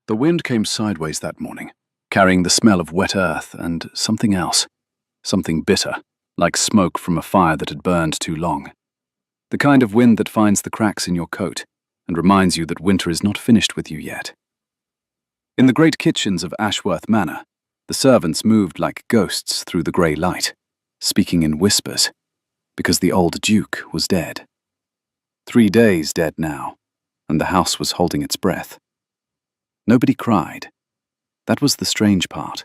The wind came sideways that morning, carrying the smell of wet earth and something else, something bitter, like smoke from a fire that had burned too long. The kind of wind that finds the cracks in your coat and reminds you that winter is not finished with you yet. In the great kitchens of Ashworth Manor, the servants moved like ghosts through the grey light, speaking in whispers, because the old Duke was dead. 3 days dead now, and the house was holding its breath. Nobody cried. That was the strange part.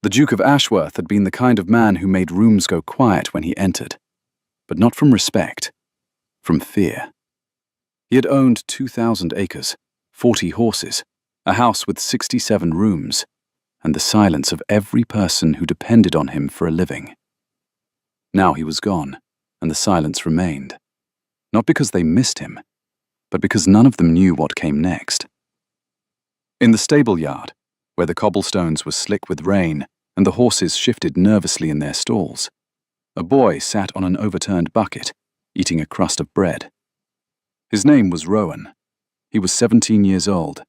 The Duke of Ashworth had been the kind of man who made rooms go quiet when he entered, but not from respect, from fear. He had owned 2,000 acres, 40 horses, a house with 67 rooms, and the silence of every person who depended on him for a living. Now he was gone, and the silence remained, not because they missed him, but because none of them knew what came next. In the stable yard, where the cobblestones were slick with rain and the horses shifted nervously in their stalls, a boy sat on an overturned bucket, eating a crust of bread. His name was Rowan. He was 17 years old.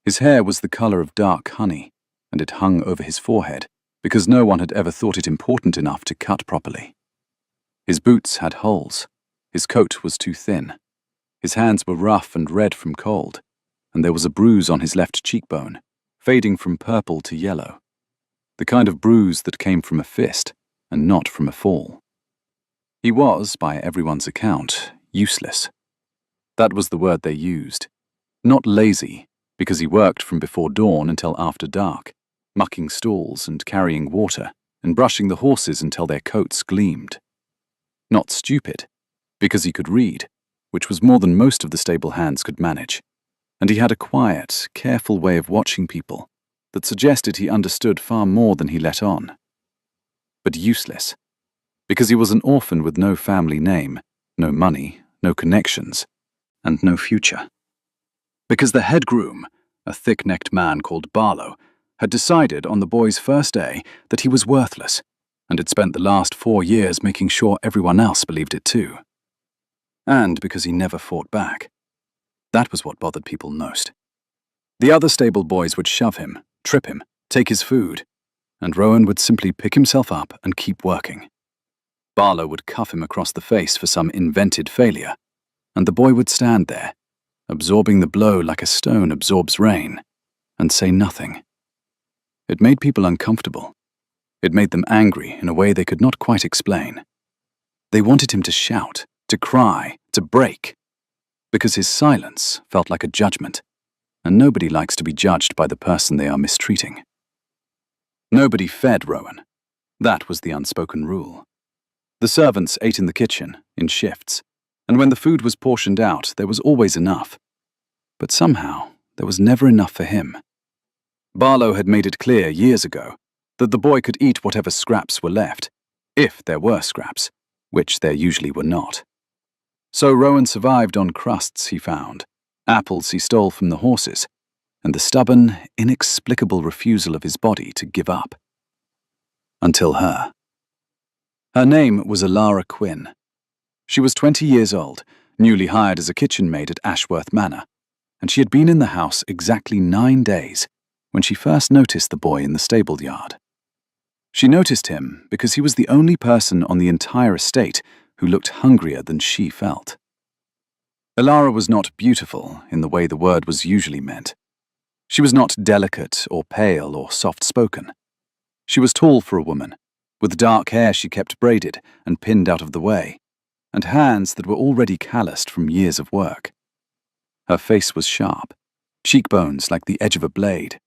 His hair was the colour of dark honey, and it hung over his forehead because no one had ever thought it important enough to cut properly. His boots had holes. His coat was too thin. His hands were rough and red from cold, and there was a bruise on his left cheekbone, fading from purple to yellow, the kind of bruise that came from a fist and not from a fall. He was, by everyone's account, useless. That was the word they used. Not lazy, because he worked from before dawn until after dark, mucking stalls and carrying water and brushing the horses until their coats gleamed. Not stupid, because he could read, which was more than most of the stable hands could manage, and he had a quiet, careful way of watching people that suggested he understood far more than he let on. But useless, because he was an orphan with no family name, no money, no connections, and no future. Because the head groom, a thick-necked man called Barlow, had decided on the boy's first day that he was worthless, and had spent the last 4 years making sure everyone else believed it too. And because he never fought back. That was what bothered people most. The other stable boys would shove him, trip him, take his food, and Rowan would simply pick himself up and keep working. Barlow would cuff him across the face for some invented failure, and the boy would stand there, absorbing the blow like a stone absorbs rain, and say nothing. It made people uncomfortable. It made them angry in a way they could not quite explain. They wanted him to shout, to cry, to break, because his silence felt like a judgment, and nobody likes to be judged by the person they are mistreating. Nobody fed Rowan. That was the unspoken rule. The servants ate in the kitchen, in shifts, and when the food was portioned out, there was always enough. But somehow, there was never enough for him. Barlow had made it clear years ago that the boy could eat whatever scraps were left, if there were scraps, which there usually were not. So Rowan survived on crusts he found, apples he stole from the horses, and the stubborn, inexplicable refusal of his body to give up. Until her. Her name was Alara Quinn. She was 20 years old, newly hired as a kitchen maid at Ashworth Manor, and she had been in the house exactly 9 days when she first noticed the boy in the stable yard. She noticed him because he was the only person on the entire estate who looked hungrier than she felt. Alara was not beautiful in the way the word was usually meant. She was not delicate or pale or soft-spoken. She was tall for a woman, with dark hair she kept braided and pinned out of the way, and hands that were already calloused from years of work. Her face was sharp, cheekbones like the edge of a blade,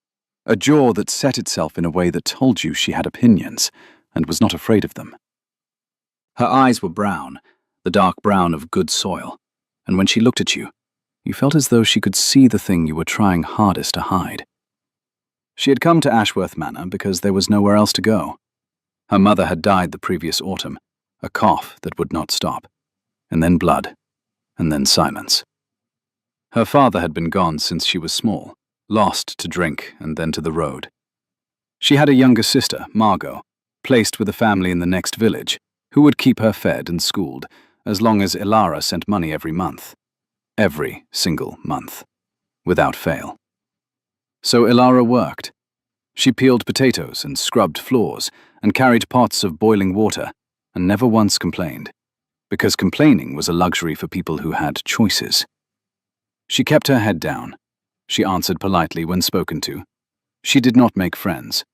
a jaw that set itself in a way that told you she had opinions and was not afraid of them. Her eyes were brown, the dark brown of good soil, and when she looked at you, you felt as though she could see the thing you were trying hardest to hide. She had come to Ashworth Manor because there was nowhere else to go. Her mother had died the previous autumn, a cough that would not stop, and then blood, and then silence. Her father had been gone since she was small, lost to drink and then to the road. She had a younger sister, Margot, placed with a family in the next village, who would keep her fed and schooled as long as Alara sent money every month. Every single month, without fail. So Ilara worked. She peeled potatoes and scrubbed floors and carried pots of boiling water and never once complained, because complaining was a luxury for people who had choices. She kept her head down. She answered politely when spoken to. She did not make friends,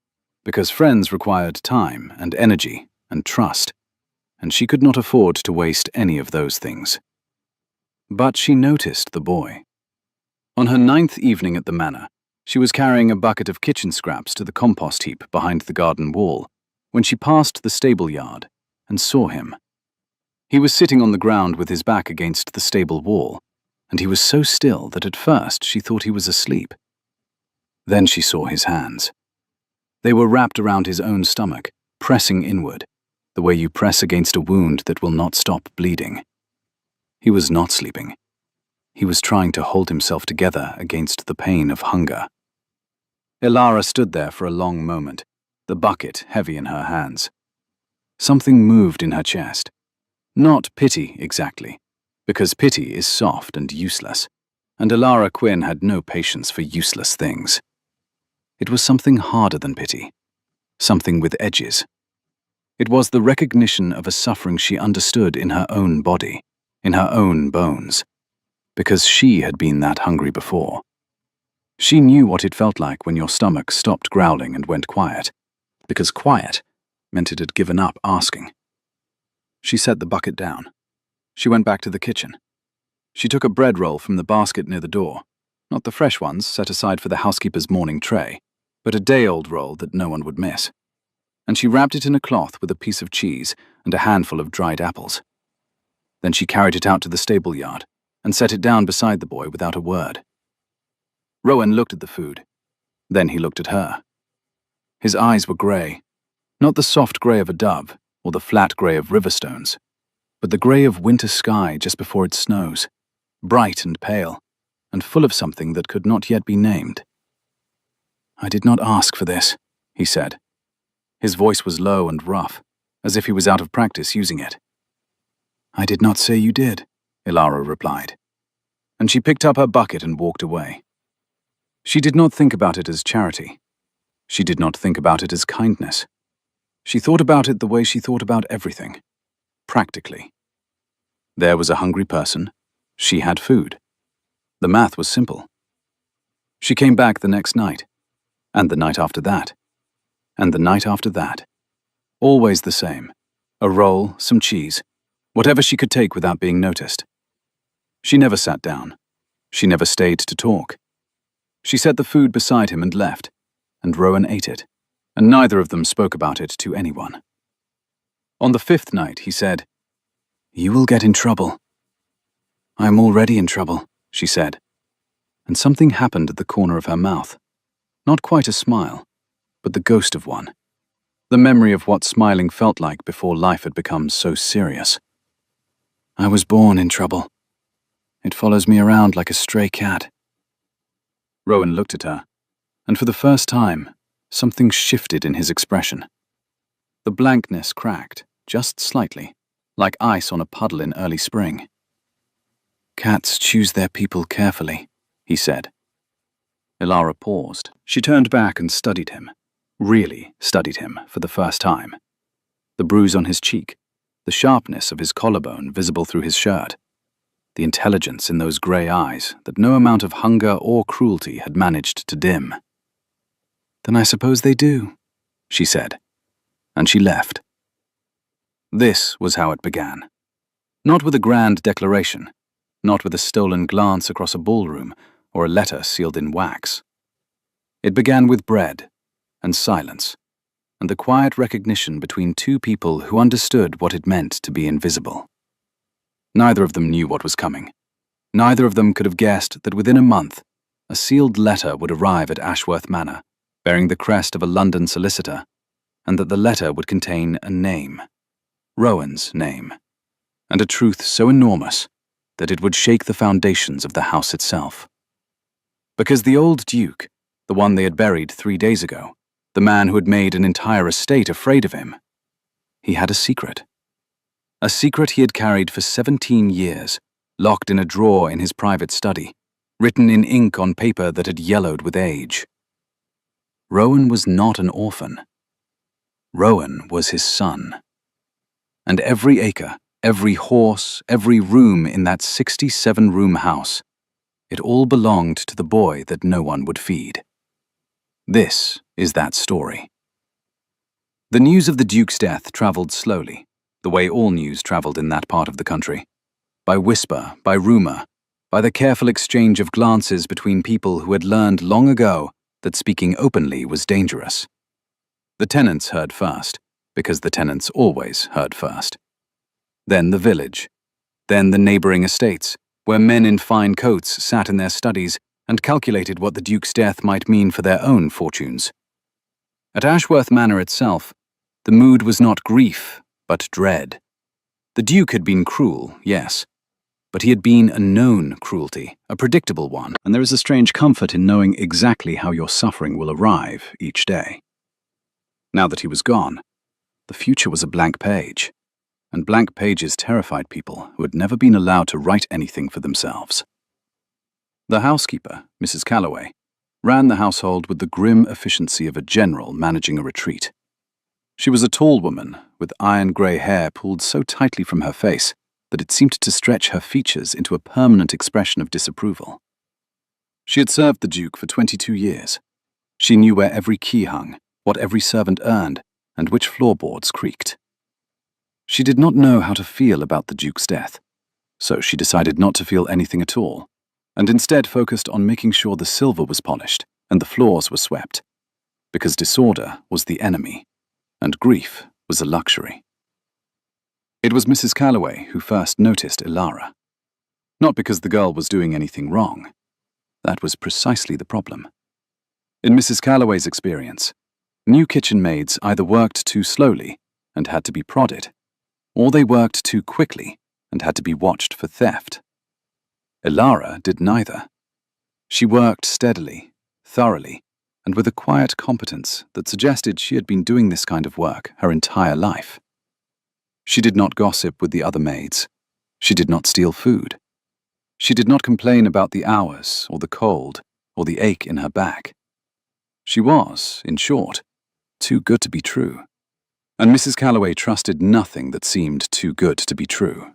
because friends required time and energy and trust, and she could not afford to waste any of those things. But she noticed the boy. On her 9th evening at the manor, she was carrying a bucket of kitchen scraps to the compost heap behind the garden wall when she passed the stable yard and saw him. He was sitting on the ground with his back against the stable wall, and he was so still that at first she thought he was asleep. Then she saw his hands. They were wrapped around his own stomach, pressing inward, the way you press against a wound that will not stop bleeding. He was not sleeping. He was trying to hold himself together against the pain of hunger. Ilara stood there for a long moment, the bucket heavy in her hands. Something moved in her chest. Not pity exactly, because pity is soft and useless, and Ilara Quinn had no patience for useless things. It was something harder than pity, something with edges. It was the recognition of a suffering she understood in her own body, in her own bones, because she had been that hungry before. She knew what it felt like when your stomach stopped growling and went quiet, because quiet meant it had given up asking. She set the bucket down. She went back to the kitchen. She took a bread roll from the basket near the door, not the fresh ones set aside for the housekeeper's morning tray, but a day-old roll that no one would miss. And she wrapped it in a cloth with a piece of cheese and a handful of dried apples. Then she carried it out to the stable yard and set it down beside the boy without a word. Rowan looked at the food. Then he looked at her. His eyes were grey, not the soft grey of a dove or the flat grey of river stones, but the grey of winter sky just before it snows, bright and pale, and full of something that could not yet be named. "I did not ask for this," he said. His voice was low and rough, as if he was out of practice using it. "I did not say you did," Ilara replied, and she picked up her bucket and walked away. She did not think about it as charity. She did not think about it as kindness. She thought about it the way she thought about everything, practically. There was a hungry person. She had food. The math was simple. She came back the next night, and the night after that, and the night after that. Always the same. A roll, some cheese, whatever she could take without being noticed. She never sat down. She never stayed to talk. She set the food beside him and left, and Rowan ate it, and neither of them spoke about it to anyone. On the 5th night, he said, "You will get in trouble." "I am already in trouble," she said, and something happened at the corner of her mouth. Not quite a smile, but the ghost of one. The memory of what smiling felt like before life had become so serious. "I was born in trouble. It follows me around like a stray cat." Rowan looked at her, and for the first time, something shifted in his expression. The blankness cracked, just slightly, like ice on a puddle in early spring. "Cats choose their people carefully," he said. Ilara paused. She turned back and studied him, really studied him for the first time. The bruise on his cheek, the sharpness of his collarbone visible through his shirt, the intelligence in those grey eyes that no amount of hunger or cruelty had managed to dim. "Then I suppose they do," she said, and she left. This was how it began. Not with a grand declaration, not with a stolen glance across a ballroom or a letter sealed in wax. It began with bread and silence, and the quiet recognition between two people who understood what it meant to be invisible. Neither of them knew what was coming. Neither of them could have guessed that within a month, a sealed letter would arrive at Ashworth Manor, bearing the crest of a London solicitor, and that the letter would contain a name, Rowan's name, and a truth so enormous that it would shake the foundations of the house itself. Because the old Duke, the one they had buried 3 days ago, the man who had made an entire estate afraid of him, he had a secret. A secret he had carried for 17 years, locked in a drawer in his private study, written in ink on paper that had yellowed with age. Rowan was not an orphan. Rowan was his son. And every acre, every horse, every room in that 67-room house, it all belonged to the boy that no one would feed. This is that story. The news of the Duke's death travelled slowly, the way all news travelled in that part of the country. By whisper, by rumour, by the careful exchange of glances between people who had learned long ago that speaking openly was dangerous. The tenants heard first, because the tenants always heard first. Then the village. Then the neighbouring estates, where men in fine coats sat in their studies and calculated what the Duke's death might mean for their own fortunes. At Ashworth Manor itself, the mood was not grief, but dread. The Duke had been cruel, yes, but he had been a known cruelty, a predictable one, and there is a strange comfort in knowing exactly how your suffering will arrive each day. Now that he was gone, the future was a blank page, and blank pages terrified people who had never been allowed to write anything for themselves. The housekeeper, Mrs. Calloway, ran the household with the grim efficiency of a general managing a retreat. She was a tall woman, with iron-grey hair pulled so tightly from her face that it seemed to stretch her features into a permanent expression of disapproval. She had served the Duke for 22 years. She knew where every key hung, what every servant earned, and which floorboards creaked. She did not know how to feel about the Duke's death, so she decided not to feel anything at all, and instead focused on making sure the silver was polished and the floors were swept, because disorder was the enemy, and grief was a luxury. It was Mrs. Calloway who first noticed Ilara. Not because the girl was doing anything wrong. That was precisely the problem. In Mrs. Calloway's experience, new kitchen maids either worked too slowly and had to be prodded, or they worked too quickly and had to be watched for theft. Ilara did neither. She worked steadily, thoroughly, and with a quiet competence that suggested she had been doing this kind of work her entire life. She did not gossip with the other maids. She did not steal food. She did not complain about the hours, or the cold, or the ache in her back. She was, in short, too good to be true. And Mrs. Calloway trusted nothing that seemed too good to be true.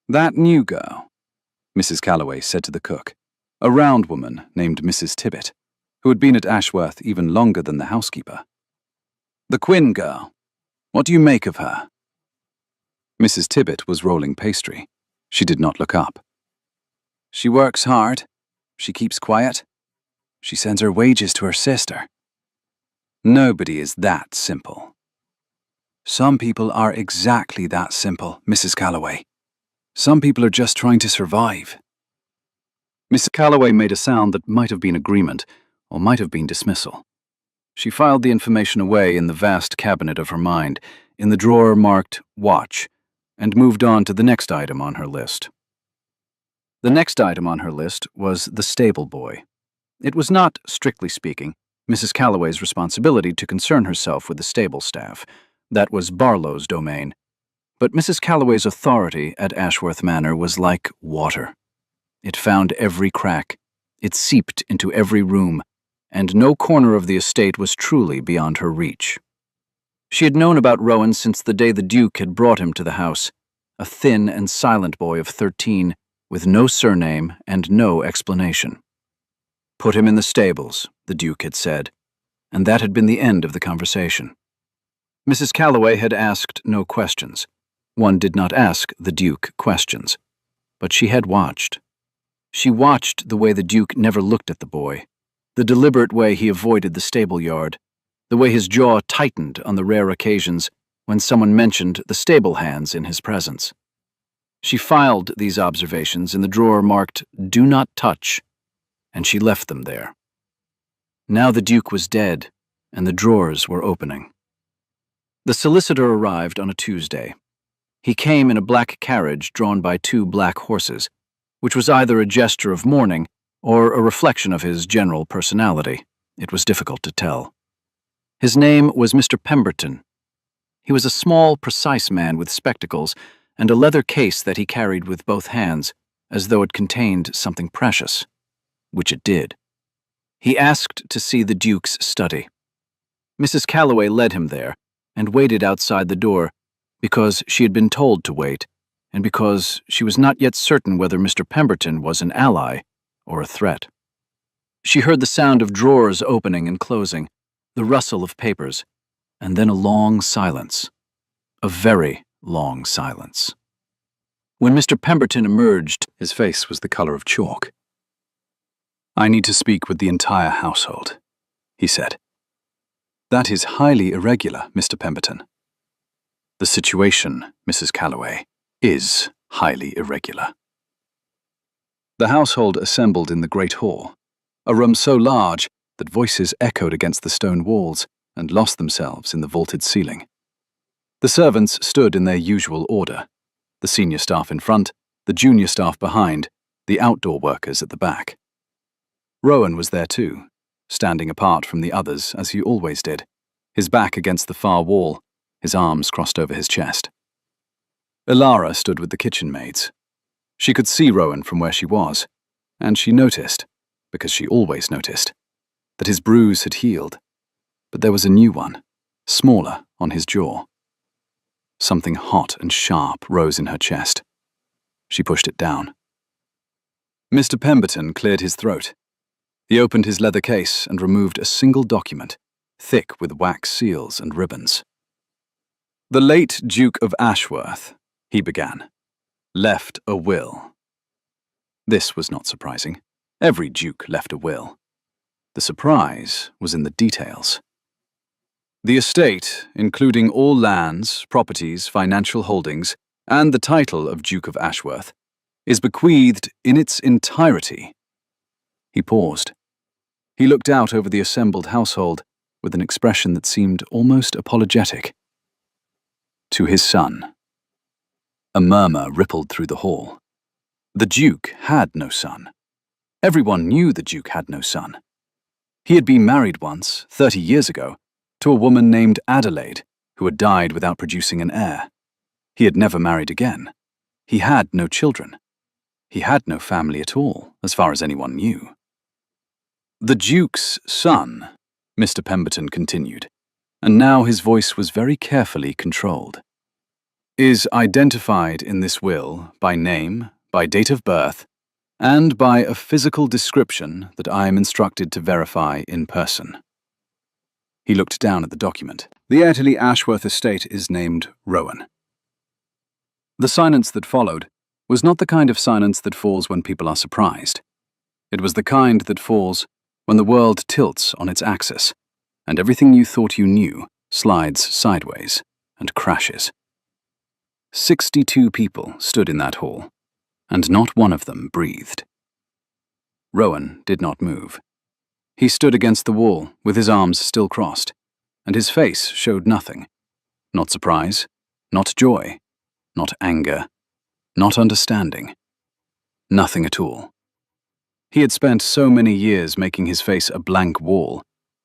"That new girl," Mrs. Calloway said to the cook, a round woman named Mrs. Tibbet, who had been at Ashworth even longer than the housekeeper. "The Quinn girl. What do you make of her?" Mrs. Tibbet was rolling pastry. She did not look up. "She works hard. She keeps quiet. She sends her wages to her sister. Nobody is that simple." "Some people are exactly that simple, Mrs. Calloway. Some people are just trying to survive." Mrs. Calloway made a sound that might have been agreement, or might have been dismissal. She filed the information away in the vast cabinet of her mind, in the drawer marked Watch, and moved on to the next item on her list. The next item on her list was the stable boy. It was not, strictly speaking, Mrs. Calloway's responsibility to concern herself with the stable staff. That was Barlow's domain. But Mrs. Calloway's authority at Ashworth Manor was like water. It found every crack. It seeped into every room, and no corner of the estate was truly beyond her reach. She had known about Rowan since the day the Duke had brought him to the house, a thin and silent boy of 13, with no surname and no explanation. "Put him in the stables," the Duke had said, and that had been the end of the conversation. Mrs. Calloway had asked no questions. One did not ask the Duke questions. But she had watched. She watched the way the Duke never looked at the boy, the deliberate way he avoided the stable yard, the way his jaw tightened on the rare occasions when someone mentioned the stable hands in his presence. She filed these observations in the drawer marked Do Not Touch, and she left them there. Now the Duke was dead, and the drawers were opening. The solicitor arrived on a Tuesday. He came in a black carriage drawn by 2 black horses, which was either a gesture of mourning or a reflection of his general personality. It was difficult to tell. His name was Mr. Pemberton. He was a small, precise man with spectacles and a leather case that he carried with both hands, as though it contained something precious, which it did. He asked to see the Duke's study. Mrs. Calloway led him there and waited outside the door because she had been told to wait and because she was not yet certain whether Mr. Pemberton was an ally or a threat. She heard the sound of drawers opening and closing, the rustle of papers, and then a long silence. A very long silence. When Mr. Pemberton emerged, his face was the color of chalk. "I need to speak with the entire household," he said. "That is highly irregular, Mr. Pemberton." "The situation, Mrs. Calloway, is highly irregular." The household assembled in the great hall, a room so large that voices echoed against the stone walls and lost themselves in the vaulted ceiling. The servants stood in their usual order, the senior staff in front, the junior staff behind, the outdoor workers at the back. Rowan was there too, standing apart from the others as he always did, his back against the far wall, his arms crossed over his chest. Ilara stood with the kitchen maids. She could see Rowan from where she was, and she noticed, because she always noticed, that his bruise had healed, but there was a new one, smaller, on his jaw. Something hot and sharp rose in her chest. She pushed it down. Mr. Pemberton cleared his throat. He opened his leather case and removed a single document, thick with wax seals and ribbons. "The late Duke of Ashworth," he began, "left a will." This was not surprising. Every duke left a will. The surprise was in the details. "The estate, including all lands, properties, financial holdings, and the title of Duke of Ashworth, is bequeathed in its entirety." He paused. He looked out over the assembled household with an expression that seemed almost apologetic. "To his son." A murmur rippled through the hall. The Duke had no son. Everyone knew the Duke had no son. He had been married once, 30 years ago, to a woman named Adelaide, who had died without producing an heir. He had never married again. He had no children. He had no family at all, as far as anyone knew. "The Duke's son," Mr. Pemberton continued, and now his voice was very carefully controlled, "is identified in this will by name, by date of birth, and by a physical description that I am instructed to verify in person." He looked down at the document. "The Atterley Ashworth estate is named Rowan." The silence that followed was not the kind of silence that falls when people are surprised. It was the kind that falls when the world tilts on its axis, and everything you thought you knew slides sideways and crashes. 62 people stood in that hall, and not one of them breathed. Rowan did not move. He stood against the wall with his arms still crossed, and his face showed nothing. Not surprise, not joy, not anger, not understanding. Nothing at all. He had spent so many years making his face a blank wall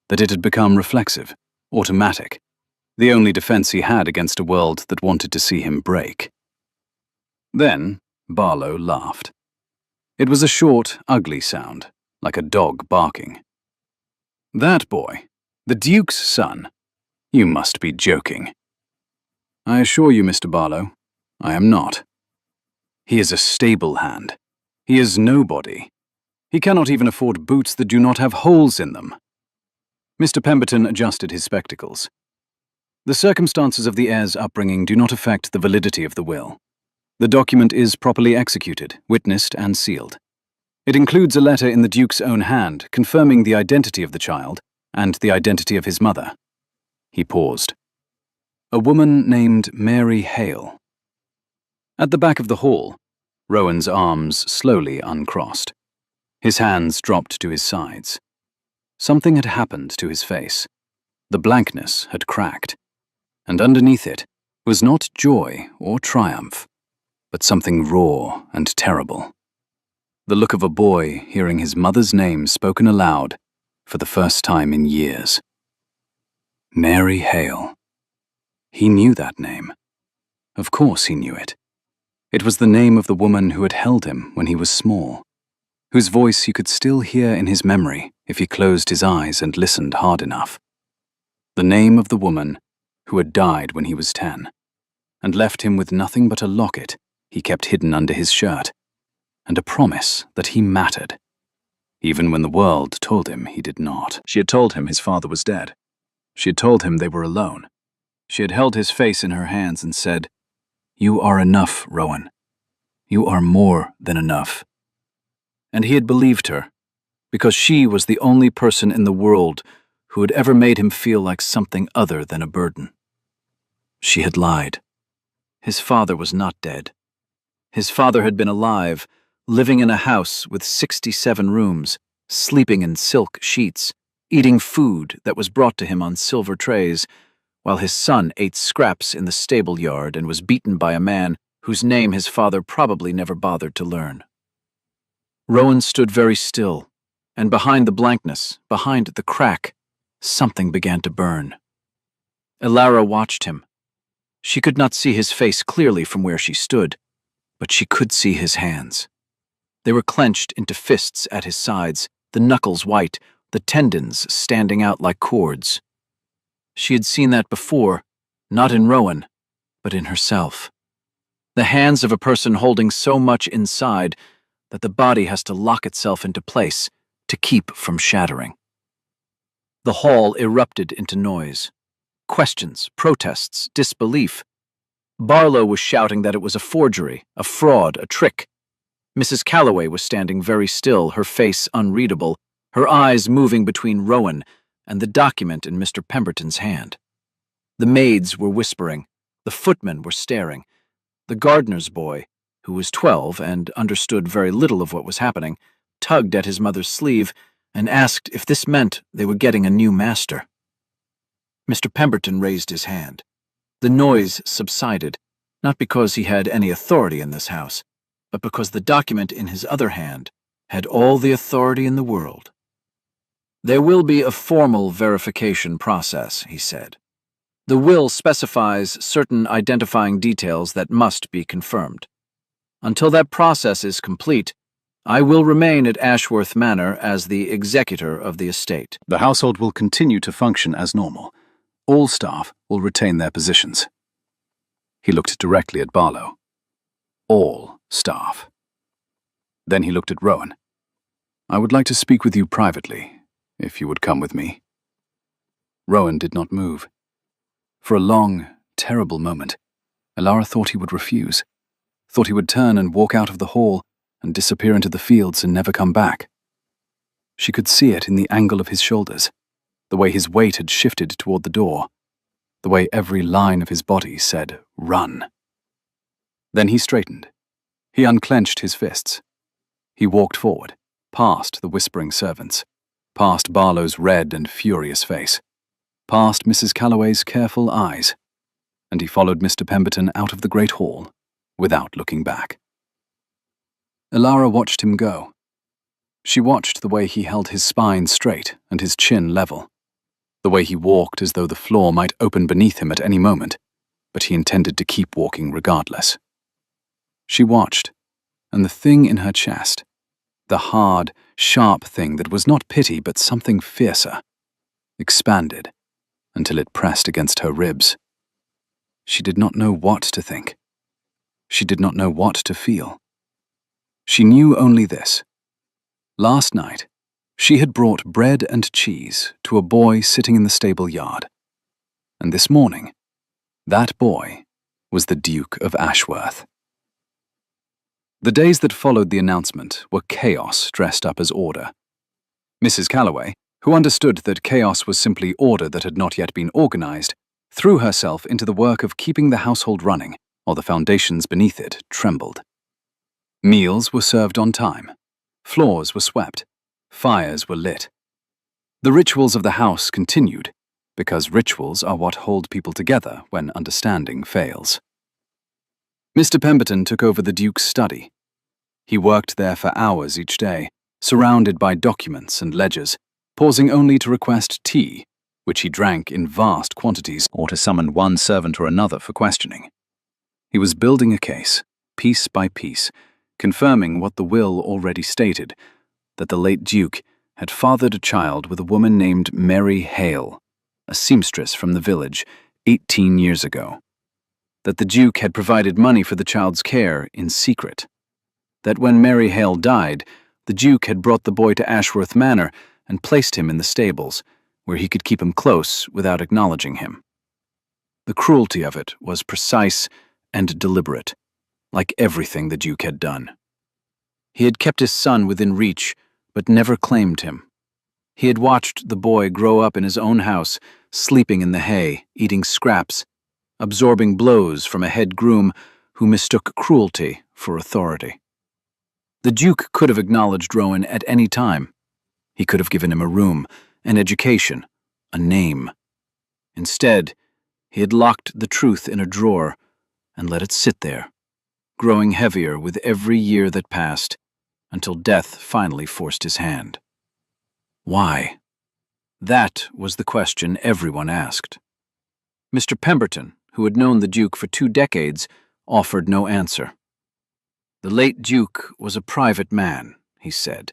that it had become reflexive, automatic, the only defense he had against a world that wanted to see him break. Then Barlow laughed. It was a short, ugly sound, like a dog barking. "That boy, the Duke's son? You must be joking." "I assure you, Mr. Barlow, I am not. He is a stable hand. He is nobody. He cannot even afford boots that do not have holes in them." Mr. Pemberton adjusted his spectacles. "The circumstances of the heir's upbringing do not affect the validity of the will. The document is properly executed, witnessed, and sealed. It includes a letter in the Duke's own hand confirming the identity of the child and the identity of his mother." He paused. "A woman named Mary Hale." At the back of the hall, Rowan's arms slowly uncrossed. His hands dropped to his sides. Something had happened to his face. The blankness had cracked, and underneath it was not joy or triumph, but something raw and terrible. The look of a boy hearing his mother's name spoken aloud for the first time in years. Mary Hale. He knew that name. Of course he knew it. It was the name of the woman who had held him when he was small, whose voice he could still hear in his memory if he closed his eyes and listened hard enough. The name of the woman who had died when he was 10, and left him with nothing but a locket he kept hidden under his shirt, and a promise that he mattered, even when the world told him he did not. She had told him his father was dead. She had told him they were alone. She had held his face in her hands and said, "You are enough, Rowan. You are more than enough." And he had believed her, because she was the only person in the world who had ever made him feel like something other than a burden. She had lied. His father was not dead. His father had been alive, living in a house with 67 rooms, sleeping in silk sheets, eating food that was brought to him on silver trays, while his son ate scraps in the stable yard and was beaten by a man whose name his father probably never bothered to learn. Rowan stood very still, and behind the blankness, behind the crack, something began to burn. Elara watched him. She could not see his face clearly from where she stood, but she could see his hands. They were clenched into fists at his sides, the knuckles white, the tendons standing out like cords. She had seen that before, not in Rowan, but in herself. The hands of a person holding so much inside that the body has to lock itself into place to keep from shattering. The hall erupted into noise. Questions, protests, disbelief. Barlow was shouting that it was a forgery, a fraud, a trick. Mrs. Calloway was standing very still, her face unreadable, her eyes moving between Rowan and the document in Mr. Pemberton's hand. The maids were whispering. The footmen were staring. The gardener's boy, who was 12 and understood very little of what was happening, tugged at his mother's sleeve and asked if this meant they were getting a new master. Mr. Pemberton raised his hand. The noise subsided, not because he had any authority in this house, but because the document in his other hand had all the authority in the world. "There will be a formal verification process," he said. "The will specifies certain identifying details that must be confirmed. Until that process is complete, I will remain at Ashworth Manor as the executor of the estate. The household will continue to function as normal. All staff will retain their positions." He looked directly at Barlow. All staff. Then he looked at Rowan. "I would like to speak with you privately, if you would come with me." Rowan did not move. For a long, terrible moment, Elara thought he would refuse, thought he would turn and walk out of the hall and disappear into the fields and never come back. She could see it in the angle of his shoulders, the way his weight had shifted toward the door, the way every line of his body said, "Run." Then he straightened. He unclenched his fists. He walked forward, past the whispering servants, past Barlow's red and furious face, past Mrs. Calloway's careful eyes, and he followed Mr. Pemberton out of the great hall without looking back. Elara watched him go. She watched the way he held his spine straight and his chin level, the way he walked as though the floor might open beneath him at any moment, but he intended to keep walking regardless. She watched, and the thing in her chest, the hard, sharp thing that was not pity but something fiercer, expanded until it pressed against her ribs. She did not know what to think. She did not know what to feel. She knew only this. Last night, she had brought bread and cheese to a boy sitting in the stable yard. And this morning, that boy was the Duke of Ashworth. The days that followed the announcement were chaos dressed up as order. Mrs. Calloway, who understood that chaos was simply order that had not yet been organized, threw herself into the work of keeping the household running, while the foundations beneath it trembled. Meals were served on time. Floors were swept. Fires were lit. The rituals of the house continued, because rituals are what hold people together when understanding fails. Mr. Pemberton took over the Duke's study. He worked there for hours each day, surrounded by documents and ledgers, pausing only to request tea, which he drank in vast quantities, or to summon one servant or another for questioning. He was building a case, piece by piece, confirming what the will already stated, that the late Duke had fathered a child with a woman named Mary Hale, a seamstress from the village, 18 years ago. That the Duke had provided money for the child's care in secret. That when Mary Hale died, the Duke had brought the boy to Ashworth Manor and placed him in the stables, where he could keep him close without acknowledging him. The cruelty of it was precise and deliberate, like everything the Duke had done. He had kept his son within reach, but never claimed him. He had watched the boy grow up in his own house, sleeping in the hay, eating scraps, absorbing blows from a head groom who mistook cruelty for authority. The Duke could have acknowledged Rowan at any time. He could have given him a room, an education, a name. Instead, he had locked the truth in a drawer and let it sit there, growing heavier with every year that passed, until death finally forced his hand. Why? That was the question everyone asked. Mr. Pemberton, who had known the Duke for 2 decades, offered no answer. The late Duke was a private man, he said,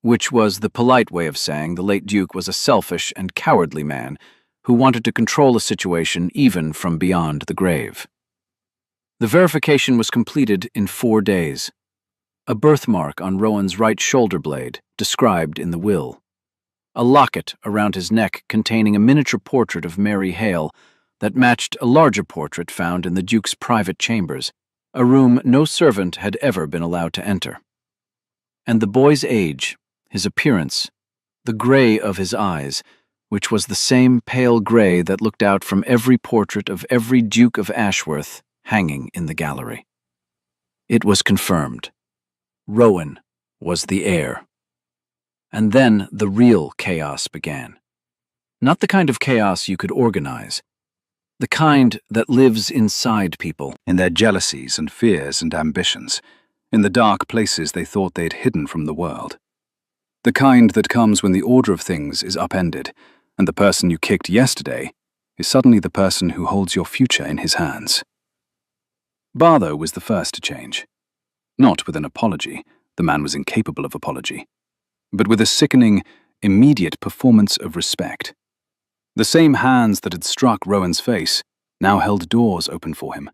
which was the polite way of saying the late Duke was a selfish and cowardly man who wanted to control a situation even from beyond the grave. The verification was completed in 4 days. A birthmark on Rowan's right shoulder blade, described in the will. A locket around his neck containing a miniature portrait of Mary Hale that matched a larger portrait found in the Duke's private chambers, a room no servant had ever been allowed to enter. And the boy's age, his appearance, the gray of his eyes, which was the same pale gray that looked out from every portrait of every Duke of Ashworth hanging in the gallery. It was confirmed. Rowan was the heir. And then the real chaos began. Not the kind of chaos you could organize. The kind that lives inside people, in their jealousies and fears and ambitions, in the dark places they thought they'd hidden from the world. The kind that comes when the order of things is upended, and the person you kicked yesterday is suddenly the person who holds your future in his hands. Barlow was the first to change. Not with an apology, the man was incapable of apology, but with a sickening, immediate performance of respect. The same hands that had struck Rowan's face now held doors open for him.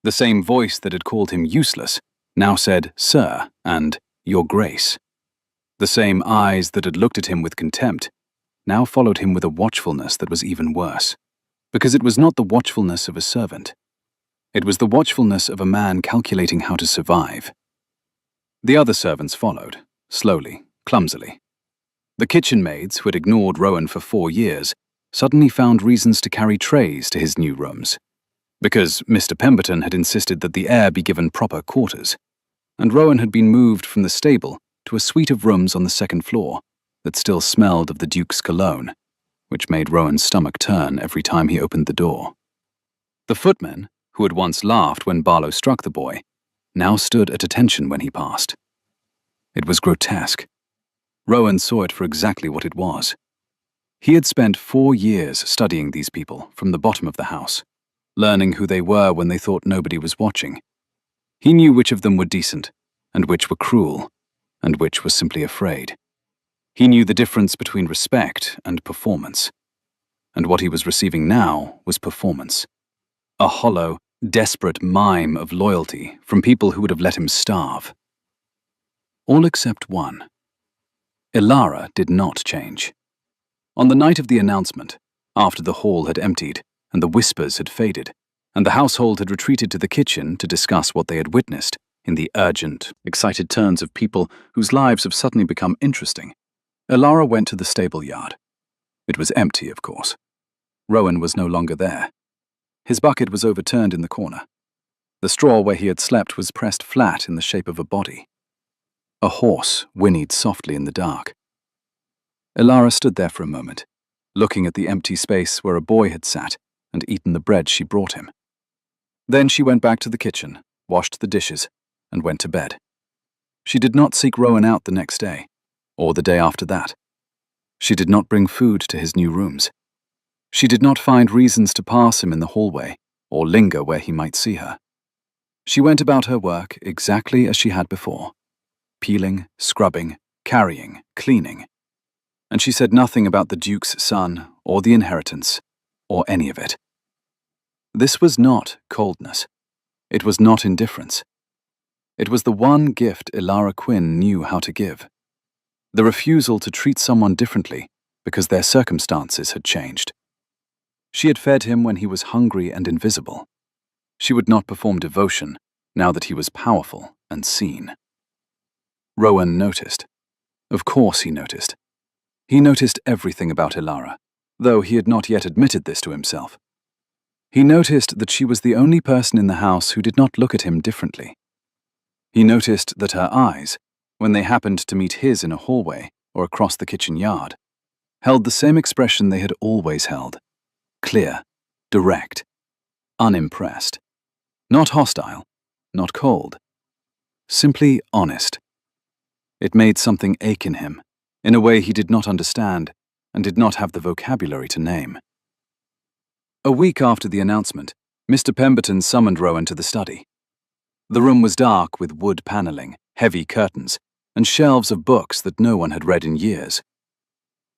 The same voice that had called him useless now said, "Sir," and "Your Grace." The same eyes that had looked at him with contempt now followed him with a watchfulness that was even worse, because it was not the watchfulness of a servant. It was the watchfulness of a man calculating how to survive. The other servants followed, slowly, clumsily. The kitchen maids, who had ignored Rowan for 4 years, suddenly found reasons to carry trays to his new rooms, because Mr. Pemberton had insisted that the heir be given proper quarters, and Rowan had been moved from the stable to a suite of rooms on the 2nd floor that still smelled of the Duke's cologne, which made Rowan's stomach turn every time he opened the door. The footman, who had once laughed when Barlow struck the boy, now stood at attention when he passed. It was grotesque. Rowan saw it for exactly what it was. He had spent 4 years studying these people from the bottom of the house, learning who they were when they thought nobody was watching. He knew which of them were decent, and which were cruel, and which was simply afraid. He knew the difference between respect and performance. And what he was receiving now was performance. A hollow, desperate mime of loyalty from people who would have let him starve. All except one. Ilara did not change. On the night of the announcement, after the hall had emptied and the whispers had faded, and the household had retreated to the kitchen to discuss what they had witnessed in the urgent, excited turns of people whose lives have suddenly become interesting, Ilara went to the stable yard. It was empty, of course. Rowan was no longer there. His bucket was overturned in the corner. The straw where he had slept was pressed flat in the shape of a body. A horse whinnied softly in the dark. Ilara stood there for a moment, looking at the empty space where a boy had sat and eaten the bread she brought him. Then she went back to the kitchen, washed the dishes, and went to bed. She did not seek Rowan out the next day, or the day after that. She did not bring food to his new rooms. She did not find reasons to pass him in the hallway, or linger where he might see her. She went about her work exactly as she had before, peeling, scrubbing, carrying, cleaning, and she said nothing about the Duke's son, or the inheritance, or any of it. This was not coldness. It was not indifference. It was the one gift Ilara Quinn knew how to give. The refusal to treat someone differently because their circumstances had changed. She had fed him when he was hungry and invisible. She would not perform devotion now that he was powerful and seen. Rowan noticed. Of course he noticed. He noticed everything about Ilara, though he had not yet admitted this to himself. He noticed that she was the only person in the house who did not look at him differently. He noticed that her eyes, when they happened to meet his in a hallway or across the kitchen yard, held the same expression they had always held: clear, direct, unimpressed. Not hostile, not cold. Simply honest. It made something ache in him, in a way he did not understand and did not have the vocabulary to name. A week after the announcement, Mr. Pemberton summoned Rowan to the study. The room was dark with wood paneling, heavy curtains, and shelves of books that no one had read in years.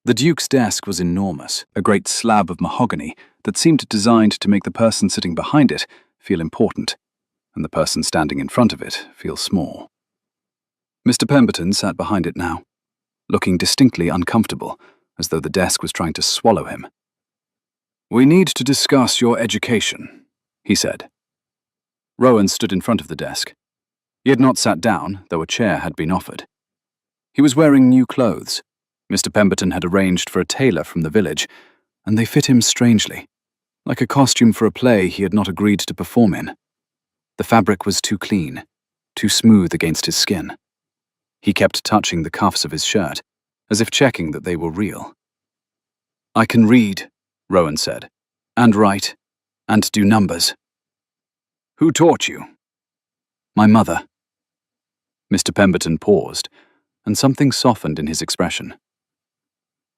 The Duke's desk was enormous, a great slab of mahogany that seemed designed to make the person sitting behind it feel important, and the person standing in front of it feel small. Mr. Pemberton sat behind it now, looking distinctly uncomfortable, as though the desk was trying to swallow him. "We need to discuss your education," he said. Rowan stood in front of the desk. He had not sat down, though a chair had been offered. He was wearing new clothes. Mr. Pemberton had arranged for a tailor from the village, and they fit him strangely, like a costume for a play he had not agreed to perform in. The fabric was too clean, too smooth against his skin. He kept touching the cuffs of his shirt, as if checking that they were real. "I can read," Rowan said, "and write, and do numbers." "Who taught you?" "My mother." Mr. Pemberton paused, and something softened in his expression.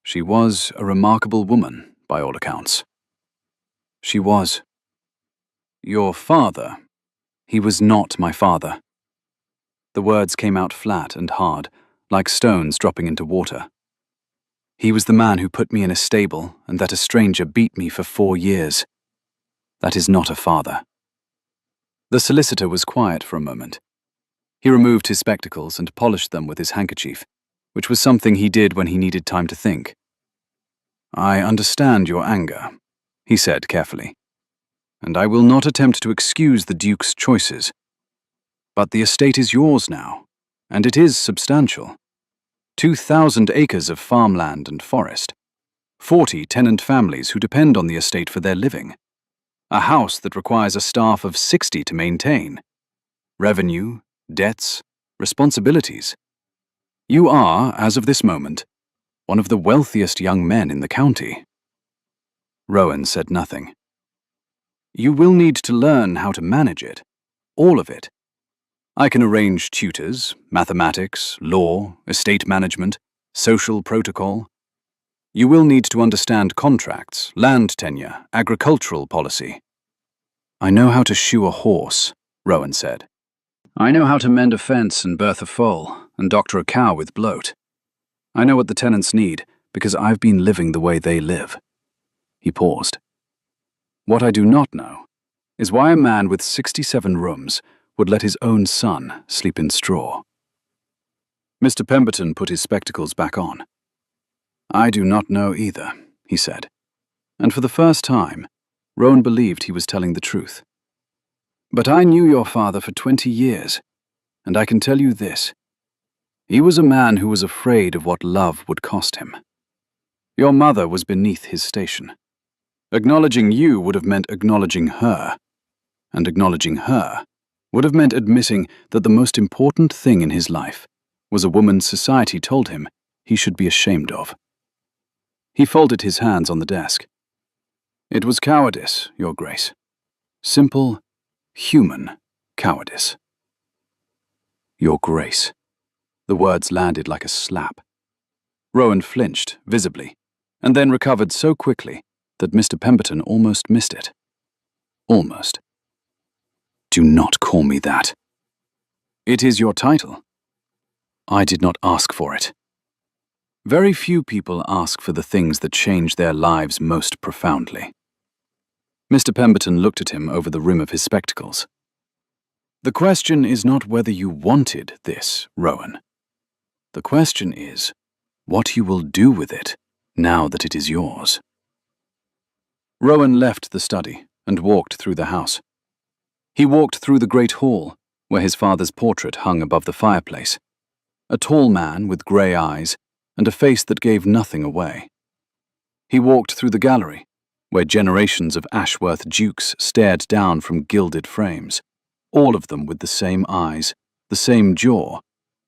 "She was a remarkable woman, by all accounts." "She was." "Your father?" "He was not my father." The words came out flat and hard, like stones dropping into water. "He was the man who put me in a stable and that a stranger beat me for 4 years. That is not a father." The solicitor was quiet for a moment. He removed his spectacles and polished them with his handkerchief, which was something he did when he needed time to think. "I understand your anger," he said carefully, "and I will not attempt to excuse the Duke's choices. But the estate is yours now, and it is substantial. 2,000 acres of farmland and forest, 40 tenant families who depend on the estate for their living, a house that requires a staff of 60 to maintain, revenue, debts, responsibilities. You are, as of this moment, one of the wealthiest young men in the county." Rowan said nothing. "You will need to learn how to manage it, all of it. I can arrange tutors, mathematics, law, estate management, social protocol. You will need to understand contracts, land tenure, agricultural policy." "I know how to shoe a horse," Rowan said. "I know how to mend a fence and birth a foal, and doctor a cow with bloat. I know what the tenants need, because I've been living the way they live." He paused. "What I do not know is why a man with 67 rooms would let his own son sleep in straw." Mr. Pemberton put his spectacles back on. "I do not know either," he said, and for the first time, Rowan believed he was telling the truth. "But I knew your father for 20 years, and I can tell you this. He was a man who was afraid of what love would cost him. Your mother was beneath his station. Acknowledging you would have meant acknowledging her, and acknowledging her would have meant admitting that the most important thing in his life was a woman society told him he should be ashamed of." He folded his hands on the desk. "It was cowardice, Your Grace. Simple, human cowardice." "Your Grace." The words landed like a slap. Rowan flinched, visibly, and then recovered so quickly that Mr. Pemberton almost missed it. Almost. "Do not call me that." "It is your title." "I did not ask for it." Very few people ask for the things that change their lives most profoundly. Mr. Pemberton looked at him over the rim of his spectacles. The question is not whether you wanted this, Rowan. The question is what you will do with it now that it is yours. Rowan left the study and walked through the house. He walked through the great hall, where his father's portrait hung above the fireplace. A tall man with grey eyes and a face that gave nothing away. He walked through the gallery, where generations of Ashworth dukes stared down from gilded frames, all of them with the same eyes, the same jaw,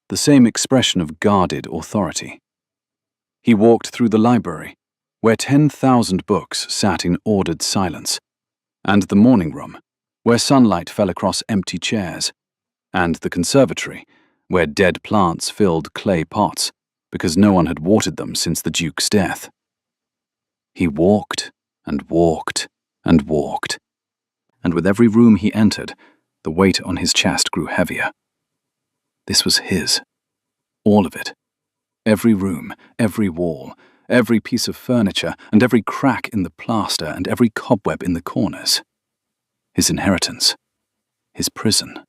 the same expression of guarded authority. He walked through the library, where 10,000 books sat in ordered silence, and the morning room, where sunlight fell across empty chairs, and the conservatory, where dead plants filled clay pots, because no one had watered them since the Duke's death. He walked and walked and walked, and with every room he entered, the weight on his chest grew heavier. This was his. All of it. Every room, every wall, every piece of furniture, and every crack in the plaster, and every cobweb in the corners. His inheritance. His prison.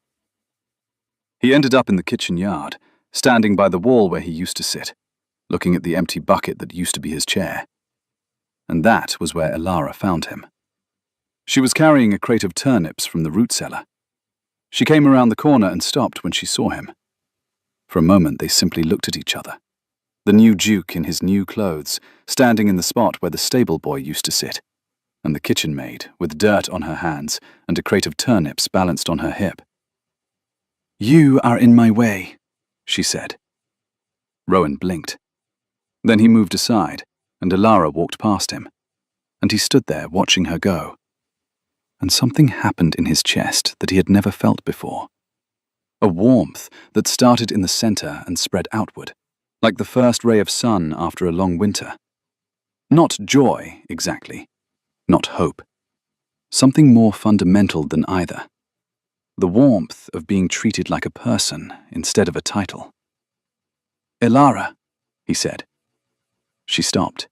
He ended up in the kitchen yard, standing by the wall where he used to sit, looking at the empty bucket that used to be his chair. And that was where Elara found him. She was carrying a crate of turnips from the root cellar. She came around the corner and stopped when she saw him. For a moment they simply looked at each other. The new Duke in his new clothes, standing in the spot where the stable boy used to sit, and the kitchen maid, with dirt on her hands and a crate of turnips balanced on her hip. "You are in my way," she said. Rowan blinked. Then he moved aside, and Elara walked past him, and he stood there watching her go. And something happened in his chest that he had never felt before. A warmth that started in the center and spread outward, like the first ray of sun after a long winter. Not joy, exactly. Not hope. Something more fundamental than either. The warmth of being treated like a person instead of a title. "Elara," he said. She stopped.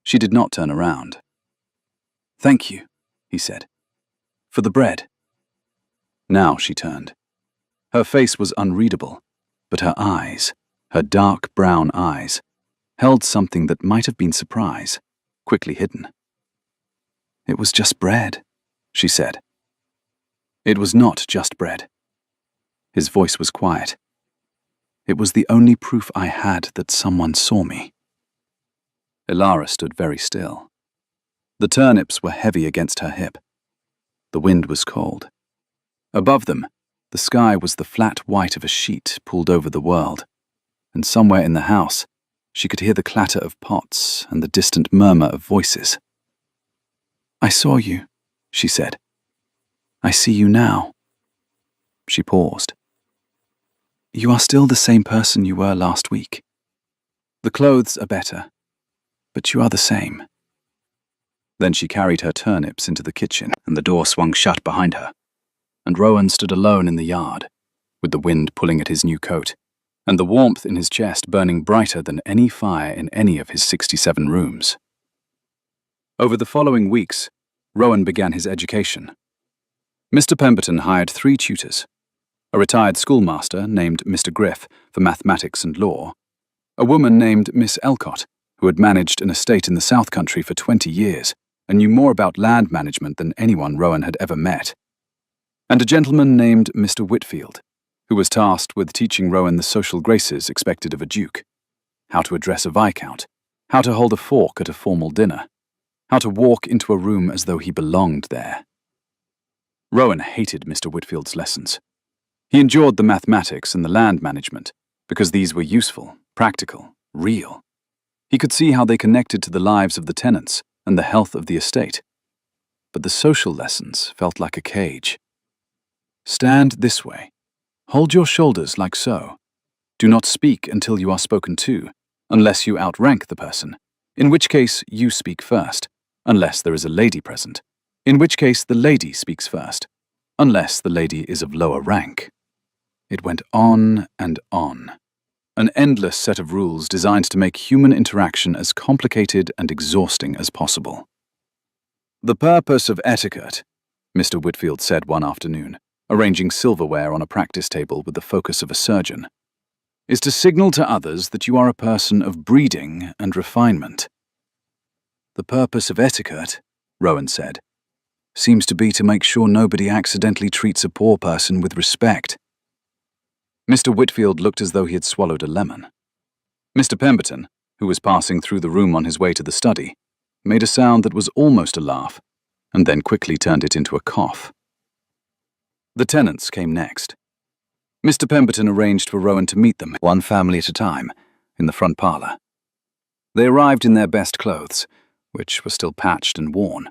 She did not turn around. "Thank you," he said. "For the bread." Now she turned. Her face was unreadable, but her eyes, her dark brown eyes, held something that might have been surprise, quickly hidden. "It was just bread," she said. "It was not just bread." His voice was quiet. "It was the only proof I had that someone saw me." Elara stood very still. The turnips were heavy against her hip. The wind was cold. Above them, the sky was the flat white of a sheet pulled over the world, and somewhere in the house, she could hear the clatter of pots and the distant murmur of voices. "I saw you," she said. "I see you now." She paused. "You are still the same person you were last week. The clothes are better, but you are the same." Then she carried her turnips into the kitchen, and the door swung shut behind her, and Rowan stood alone in the yard, with the wind pulling at his new coat, and the warmth in his chest burning brighter than any fire in any of his 67 rooms. Over the following weeks, Rowan began his education. Mr. Pemberton hired 3 tutors, a retired schoolmaster named Mr. Griff for mathematics and law, a woman named Miss Elcott, who had managed an estate in the South Country for 20 years and knew more about land management than anyone Rowan had ever met, and a gentleman named Mr. Whitfield, who was tasked with teaching Rowan the social graces expected of a duke, how to address a viscount, how to hold a fork at a formal dinner, how to walk into a room as though he belonged there. Rowan hated Mr. Whitfield's lessons. He endured the mathematics and the land management because these were useful, practical, real. He could see how they connected to the lives of the tenants and the health of the estate. But the social lessons felt like a cage. Stand this way. Hold your shoulders like so. Do not speak until you are spoken to, unless you outrank the person, in which case you speak first, unless there is a lady present, in which case the lady speaks first, unless the lady is of lower rank. It went on and on. An endless set of rules designed to make human interaction as complicated and exhausting as possible. "The purpose of etiquette," Mr. Whitfield said one afternoon, arranging silverware on a practice table with the focus of a surgeon, "is to signal to others that you are a person of breeding and refinement." "The purpose of etiquette," Rowan said, "seems to be to make sure nobody accidentally treats a poor person with respect." Mr. Whitfield looked as though he had swallowed a lemon. Mr. Pemberton, who was passing through the room on his way to the study, made a sound that was almost a laugh, and then quickly turned it into a cough. The tenants came next. Mr. Pemberton arranged for Rowan to meet them, one family at a time, in the front parlour. They arrived in their best clothes, which were still patched and worn,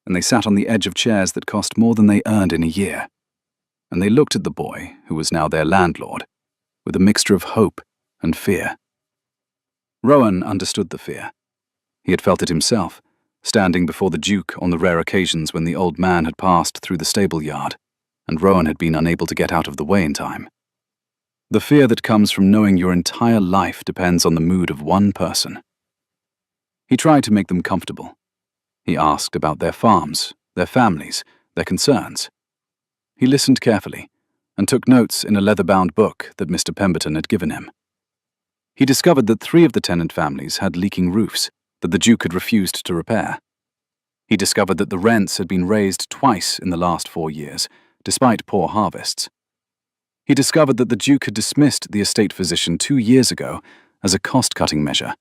and they sat on the edge of chairs that cost more than they earned in a year. And they looked at the boy, who was now their landlord, with a mixture of hope and fear. Rowan understood the fear. He had felt it himself, standing before the Duke on the rare occasions when the old man had passed through the stable yard, and Rowan had been unable to get out of the way in time. The fear that comes from knowing your entire life depends on the mood of one person. He tried to make them comfortable. He asked about their farms, their families, their concerns. He listened carefully and took notes in a leather-bound book that Mr. Pemberton had given him. He discovered that 3 of the tenant families had leaking roofs that the Duke had refused to repair. He discovered that the rents had been raised twice in the last 4 years, despite poor harvests. He discovered that the Duke had dismissed the estate physician 2 years ago as a cost-cutting measure,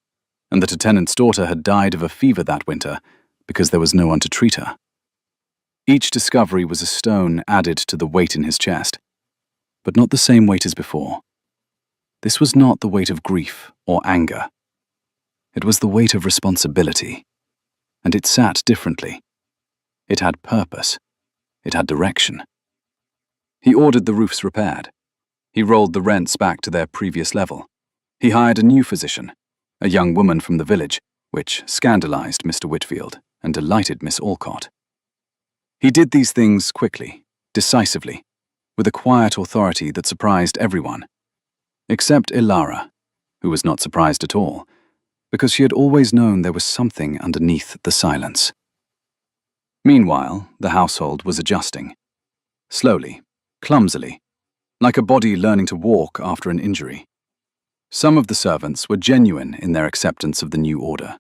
and that a tenant's daughter had died of a fever that winter because there was no one to treat her. Each discovery was a stone added to the weight in his chest, but not the same weight as before. This was not the weight of grief or anger. It was the weight of responsibility, and it sat differently. It had purpose. It had direction. He ordered the roofs repaired. He rolled the rents back to their previous level. He hired a new physician, a young woman from the village, which scandalized Mr. Whitfield and delighted Miss Alcott. He did these things quickly, decisively, with a quiet authority that surprised everyone, except Ilara, who was not surprised at all, because she had always known there was something underneath the silence. Meanwhile, the household was adjusting. Slowly, clumsily, like a body learning to walk after an injury. Some of the servants were genuine in their acceptance of the new order.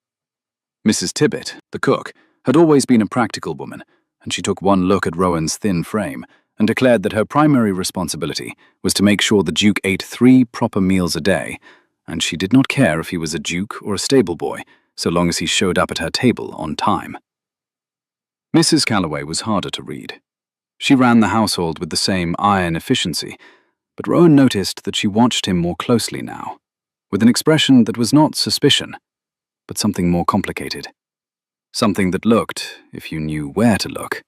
Mrs. Tibbet, the cook, had always been a practical woman, and she took one look at Rowan's thin frame and declared that her primary responsibility was to make sure the Duke ate 3 proper meals a day, and she did not care if he was a duke or a stable boy, so long as he showed up at her table on time. Mrs. Calloway was harder to read. She ran the household with the same iron efficiency, but Rowan noticed that she watched him more closely now, with an expression that was not suspicion, but something more complicated. Something that looked, if you knew where to look,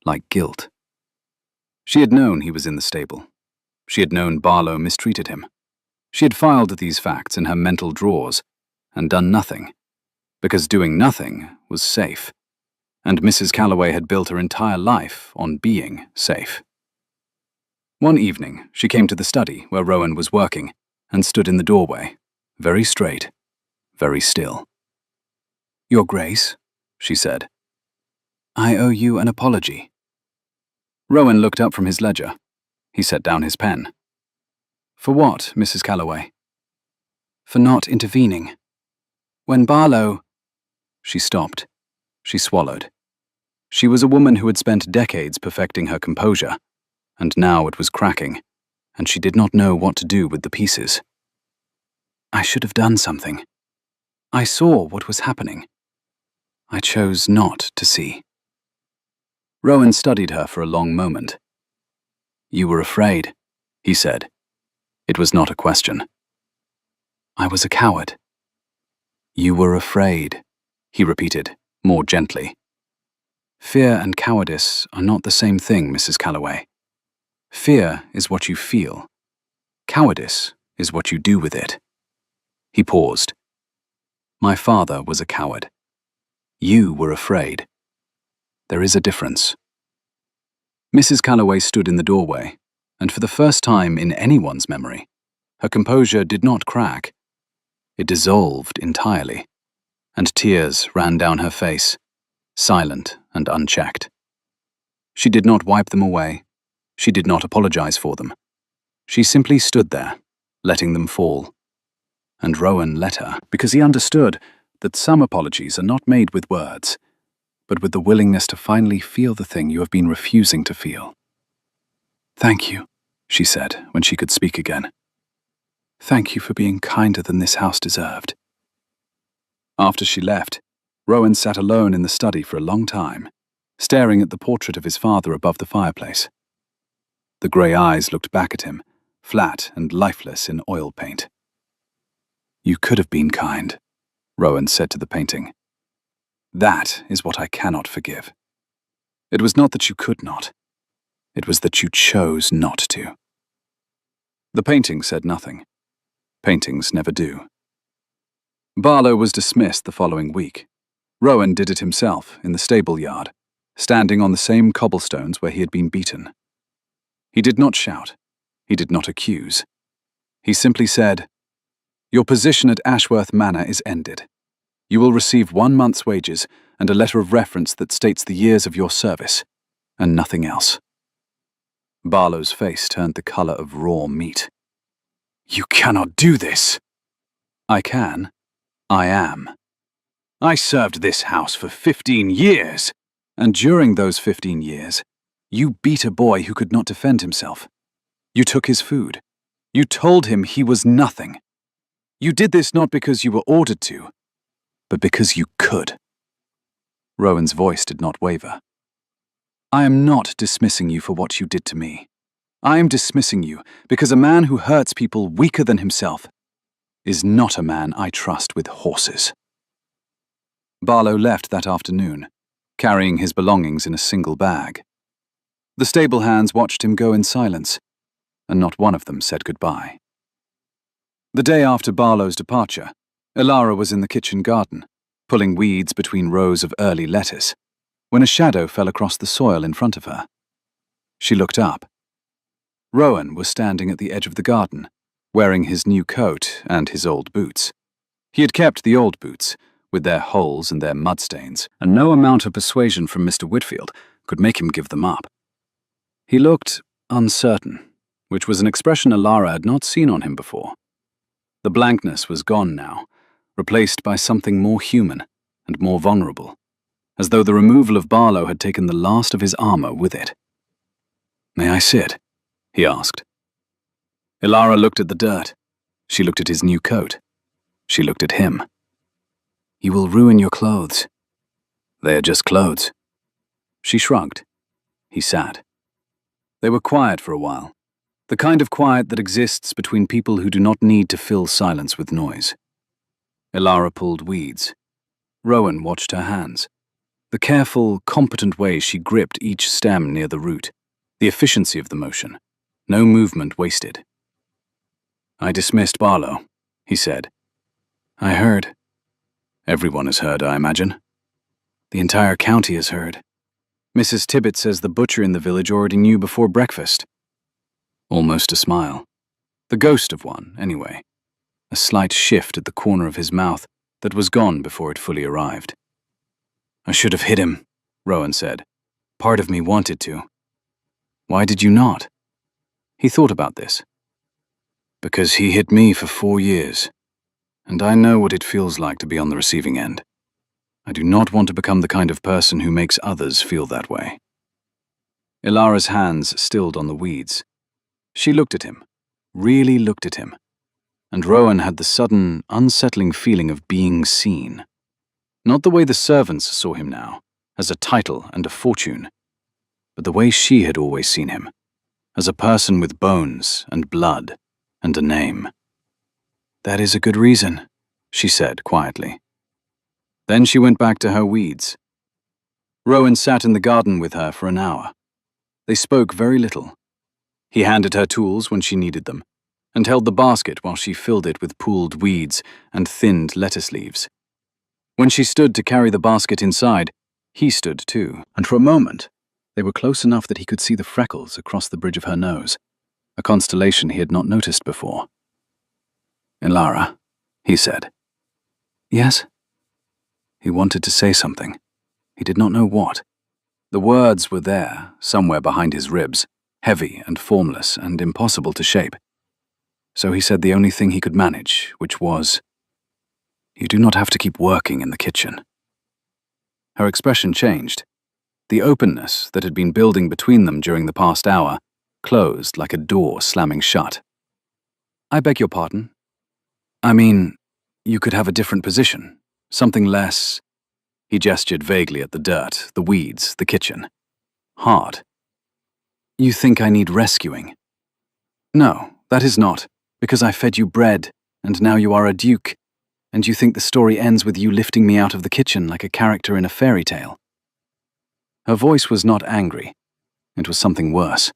like guilt. She had known he was in the stable. She had known Barlow mistreated him. She had filed these facts in her mental drawers and done nothing, because doing nothing was safe, and Mrs. Calloway had built her entire life on being safe. One evening, she came to the study where Rowan was working and stood in the doorway, very straight, very still. "Your Grace," she said, "I owe you an apology." Rowan looked up from his ledger. He set down his pen. "For what, Mrs. Calloway?" "For not intervening. When Barlow—" She stopped. She swallowed. She was a woman who had spent decades perfecting her composure, and now it was cracking, and she did not know what to do with the pieces. "I should have done something. I saw what was happening. I chose not to see." Rowan studied her for a long moment. "You were afraid," he said. It was not a question. "I was a coward." "You were afraid," he repeated, more gently. "Fear and cowardice are not the same thing, Mrs. Calloway. Fear is what you feel. Cowardice is what you do with it." He paused. "My father was a coward. You were afraid. There is a difference." Mrs. Calloway stood in the doorway, and for the first time in anyone's memory, her composure did not crack. It dissolved entirely, and tears ran down her face, silent and unchecked. She did not wipe them away. She did not apologize for them. She simply stood there, letting them fall. And Rowan let her, because he understood that some apologies are not made with words, but with the willingness to finally feel the thing you have been refusing to feel. "Thank you," she said when she could speak again. "Thank you for being kinder than this house deserved." After she left, Rowan sat alone in the study for a long time, staring at the portrait of his father above the fireplace. The grey eyes looked back at him, flat and lifeless in oil paint. "You could have been kind," Rowan said to the painting. "That is what I cannot forgive. It was not that you could not. It was that you chose not to." The painting said nothing. Paintings never do. Barlow was dismissed the following week. Rowan did it himself in the stable yard, standing on the same cobblestones where he had been beaten. He did not shout. He did not accuse. He simply said, "Your position at Ashworth Manor is ended. You will receive 1 month's wages and a letter of reference that states the years of your service, and nothing else." Barlow's face turned the color of raw meat. "You cannot do this." "I can. I am. I served this house for 15 years, and during those 15 years, you beat a boy who could not defend himself. You took his food. You told him he was nothing. You did this not because you were ordered to, but because you could." Rowan's voice did not waver. "I am not dismissing you for what you did to me. I am dismissing you because a man who hurts people weaker than himself is not a man I trust with horses." Barlow left that afternoon, carrying his belongings in a single bag. The stable hands watched him go in silence, and not one of them said goodbye. The day after Barlow's departure, Elara was in the kitchen garden, pulling weeds between rows of early lettuce, when a shadow fell across the soil in front of her. She looked up. Rowan was standing at the edge of the garden, wearing his new coat and his old boots. He had kept the old boots, with their holes and their mud stains, and no amount of persuasion from Mr. Whitfield could make him give them up. He looked uncertain, which was an expression Elara had not seen on him before. The blankness was gone now, replaced by something more human and more vulnerable, as though the removal of Barlow had taken the last of his armor with it. "May I sit?" he asked. Elara looked at the dirt. She looked at his new coat. She looked at him. "You will ruin your clothes." "They are just clothes." She shrugged. He sat. They were quiet for a while, the kind of quiet that exists between people who do not need to fill silence with noise. Elara pulled weeds. Rowan watched her hands. The careful, competent way she gripped each stem near the root, the efficiency of the motion, no movement wasted. "I dismissed Barlow," he said. "I heard." "Everyone has heard, I imagine." "The entire county has heard. Mrs. Tibbet says the butcher in the village already knew before breakfast." Almost a smile. The ghost of one, anyway. A slight shift at the corner of his mouth that was gone before it fully arrived. "I should have hit him," Rowan said. "Part of me wanted to." "Why did you not?" He thought about this. "Because he hit me for 4 years, and I know what it feels like to be on the receiving end. I do not want to become the kind of person who makes others feel that way." Elara's hands stilled on the weeds. She looked at him, really looked at him, and Rowan had the sudden, unsettling feeling of being seen. Not the way the servants saw him now, as a title and a fortune, but the way she had always seen him, as a person with bones and blood and a name. "That is a good reason," she said quietly. Then she went back to her weeds. Rowan sat in the garden with her for an hour. They spoke very little. He handed her tools when she needed them, and held the basket while she filled it with pooled weeds and thinned lettuce leaves. When she stood to carry the basket inside, he stood too, and for a moment, they were close enough that he could see the freckles across the bridge of her nose, a constellation he had not noticed before. "Ilara," he said. "Yes?" He wanted to say something. He did not know what. The words were there, somewhere behind his ribs, heavy and formless and impossible to shape. So he said the only thing he could manage, which was, "You do not have to keep working in the kitchen." Her expression changed. The openness that had been building between them during the past hour closed like a door slamming shut. "I beg your pardon. I mean, you could have a different position, something less—" He gestured vaguely at the dirt, the weeds, the kitchen. "Hard. You think I need rescuing?" "No, that is not, because I fed you bread, and now you are a duke, and you think the story ends with you lifting me out of the kitchen like a character in a fairy tale." Her voice was not angry. It was something worse.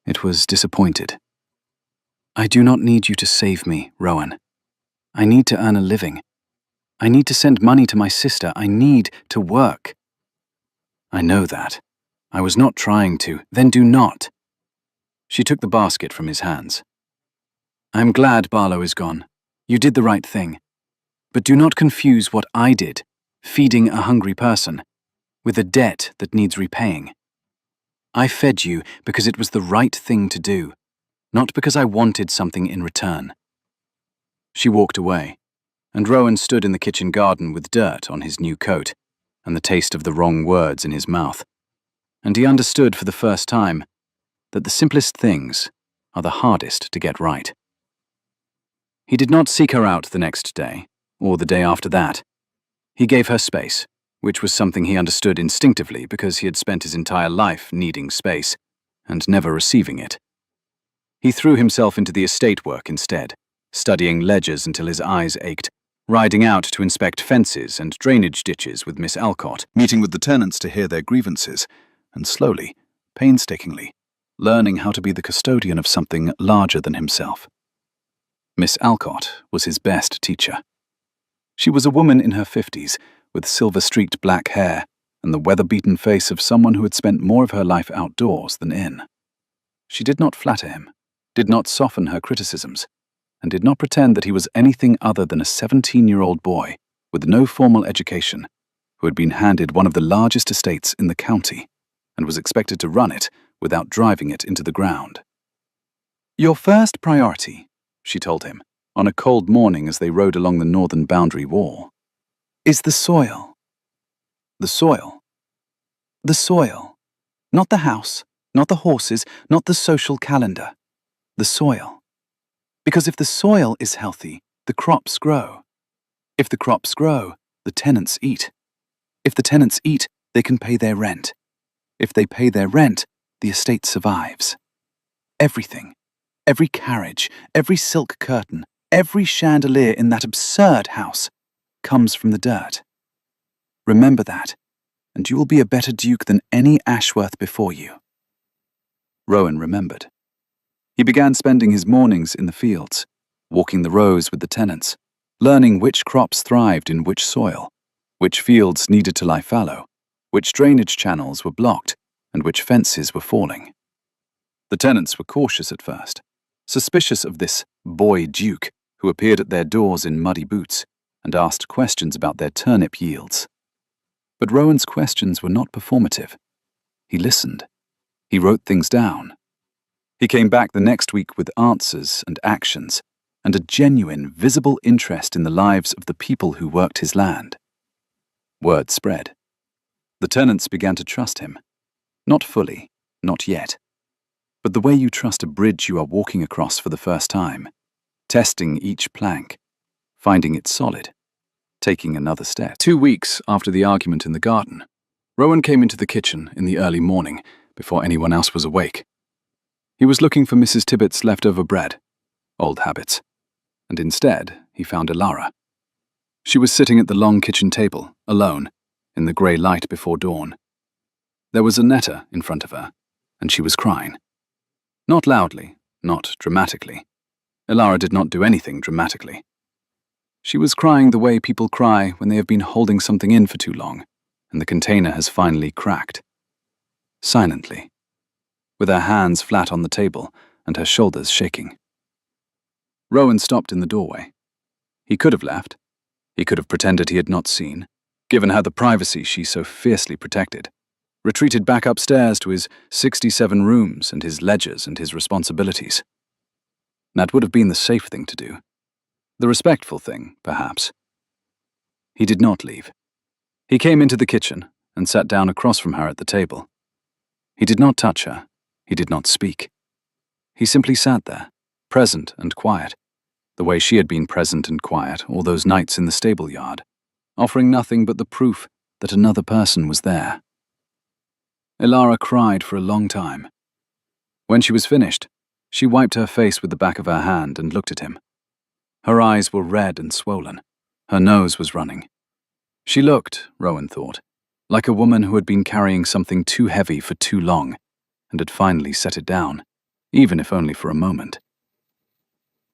It was disappointed. "I do not need you to save me, Rowan. I need to earn a living. I need to send money to my sister. I need to work." "I know that. I was not trying to." "Then do not." She took the basket from his hands. "I am glad Barlow is gone. You did the right thing. But do not confuse what I did, feeding a hungry person, with a debt that needs repaying. I fed you because it was the right thing to do, not because I wanted something in return." She walked away, and Rowan stood in the kitchen garden with dirt on his new coat and the taste of the wrong words in his mouth, and he understood for the first time that the simplest things are the hardest to get right. He did not seek her out the next day, or the day after that. He gave her space, which was something he understood instinctively because he had spent his entire life needing space and never receiving it. He threw himself into the estate work instead, studying ledgers until his eyes ached, riding out to inspect fences and drainage ditches with Miss Alcott, meeting with the tenants to hear their grievances, and slowly, painstakingly, learning how to be the custodian of something larger than himself. Miss Alcott was his best teacher. She was a woman in her 50s, with silver-streaked black hair and the weather-beaten face of someone who had spent more of her life outdoors than in. She did not flatter him, did not soften her criticisms, and did not pretend that he was anything other than a 17-year-old boy with no formal education, who had been handed one of the largest estates in the county and was expected to run it without driving it into the ground. "Your first priority," she told him, on a cold morning as they rode along the northern boundary wall, "is the soil." The soil. The soil. Not the house, not the horses, not the social calendar. The soil. Because if the soil is healthy, the crops grow. If the crops grow, the tenants eat. If the tenants eat, they can pay their rent. If they pay their rent, the estate survives. Everything, every carriage, every silk curtain, every chandelier in that absurd house comes from the dirt. Remember that, and you will be a better duke than any Ashworth before you." Rowan remembered. He began spending his mornings in the fields, walking the rows with the tenants, learning which crops thrived in which soil, which fields needed to lie fallow, which drainage channels were blocked, and which fences were falling. The tenants were cautious at first, suspicious of this boy duke who appeared at their doors in muddy boots and asked questions about their turnip yields. But Rowan's questions were not performative. He listened. He wrote things down. He came back the next week with answers and actions, and a genuine, visible interest in the lives of the people who worked his land. Word spread. The tenants began to trust him. Not fully, not yet. But the way you trust a bridge you are walking across for the first time, testing each plank, finding it solid, taking another step. 2 weeks after the argument in the garden, Rowan came into the kitchen in the early morning before anyone else was awake. He was looking for Mrs. Tibbet's leftover bread, old habits, and instead he found Ilara. She was sitting at the long kitchen table, alone, in the grey light before dawn. There was a Netta in front of her, and she was crying. Not loudly, not dramatically. Ilara did not do anything dramatically. She was crying the way people cry when they have been holding something in for too long, and the container has finally cracked. Silently, with her hands flat on the table and her shoulders shaking. Rowan stopped in the doorway. He could have left. He could have pretended he had not seen, given her the privacy she so fiercely protected, retreated back upstairs to his 67 rooms and his ledgers and his responsibilities. That would have been the safe thing to do. The respectful thing, perhaps. He did not leave. He came into the kitchen and sat down across from her at the table. He did not touch her. He did not speak. He simply sat there, present and quiet, the way she had been present and quiet all those nights in the stable yard, offering nothing but the proof that another person was there. Ilara cried for a long time. When she was finished, she wiped her face with the back of her hand and looked at him. Her eyes were red and swollen. Her nose was running. She looked, Rowan thought, like a woman who had been carrying something too heavy for too long and had finally set it down, even if only for a moment.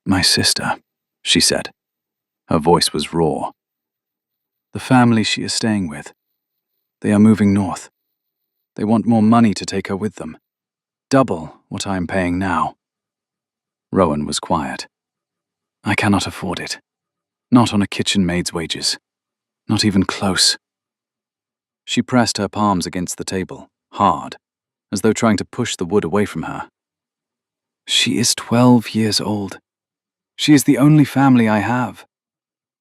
"My sister," she said. Her voice was raw. "The family she is staying with. They are moving north. They want more money to take her with them. Double what I am paying now." Rowan was quiet. "I cannot afford it. Not on a kitchen maid's wages. Not even close." She pressed her palms against the table, hard, as though trying to push the wood away from her. "She is 12 years old. She is the only family I have.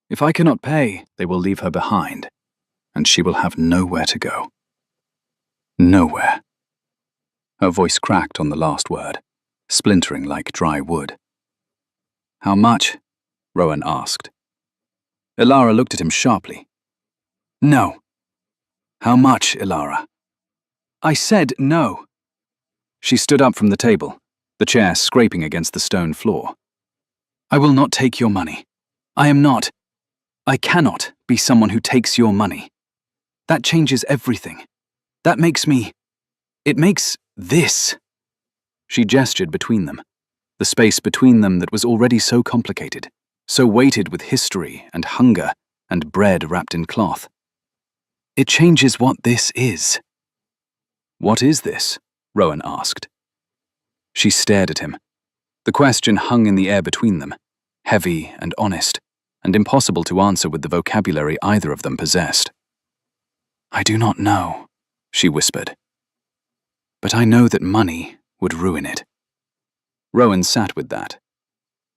If I cannot pay, they will leave her behind, and she will have nowhere to go. Nowhere." Her voice cracked on the last word, splintering like dry wood. "How much?" Rowan asked. Ilara looked at him sharply. "No." "How much, Ilara?" "I said no." She stood up from the table, the chair scraping against the stone floor. "I will not take your money. I cannot be someone who takes your money. That changes everything. That makes me... It makes this." She gestured between them, the space between them that was already so complicated, so weighted with history and hunger and bread wrapped in cloth. "It changes what this is." "What is this?" Rowan asked. She stared at him. The question hung in the air between them, heavy and honest, and impossible to answer with the vocabulary either of them possessed. "I do not know," she whispered. "But I know that money would ruin it." Rowan sat with that.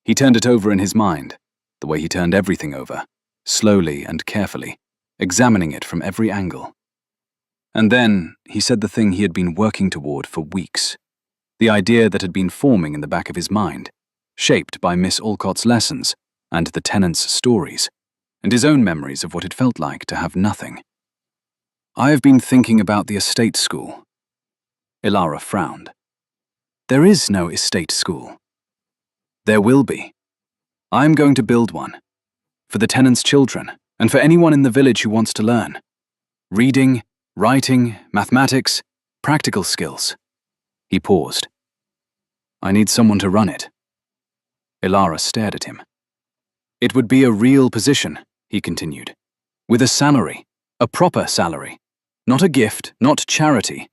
He turned it over in his mind, the way he turned everything over, slowly and carefully, examining it from every angle. And then he said the thing he had been working toward for weeks, the idea that had been forming in the back of his mind, shaped by Miss Alcott's lessons and the tenants' stories, and his own memories of what it felt like to have nothing. "I have been thinking about the estate school." Ilara frowned. "There is no estate school." "There will be. I am going to build one. For the tenants' children, and for anyone in the village who wants to learn. Reading, writing, mathematics, practical skills." He paused. "I need someone to run it." Ilara stared at him. "It would be a real position," he continued, "with a salary, a proper salary. Not a gift, not charity.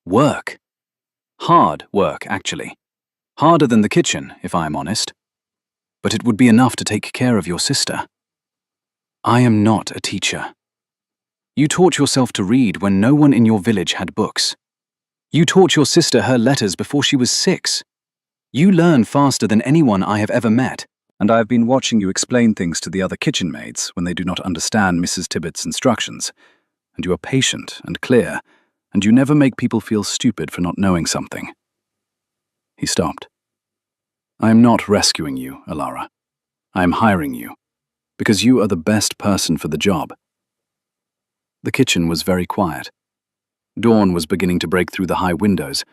Work. Hard work, actually. Harder than the kitchen, if I am honest. But it would be enough to take care of your sister. I am not a teacher. You taught yourself to read when no one in your village had books. You taught your sister her letters before she was 6. You learn faster than anyone I have ever met, and I have been watching you explain things to the other kitchen maids when they do not understand Mrs. Tibbett's instructions, and you are patient and clear, and you never make people feel stupid for not knowing something." He stopped. "I am not rescuing you, Ilara. I am hiring you, because you are the best person for the job." The kitchen was very quiet. Dawn was beginning to break through the high windows,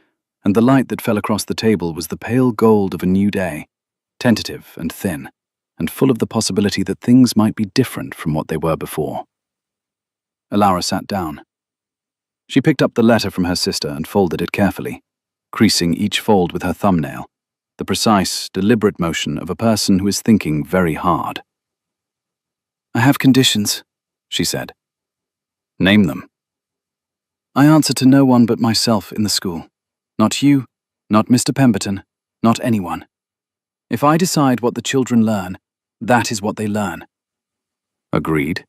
and the light that fell across the table was the pale gold of a new day, tentative and thin, and full of the possibility that things might be different from what they were before. Ilara sat down. She picked up the letter from her sister and folded it carefully, creasing each fold with her thumbnail, the precise, deliberate motion of a person who is thinking very hard. "I have conditions," she said. "Name them." "I answer to no one but myself in the school. Not you, not Mr. Pemberton, not anyone. If I decide what the children learn, that is what they learn. Agreed.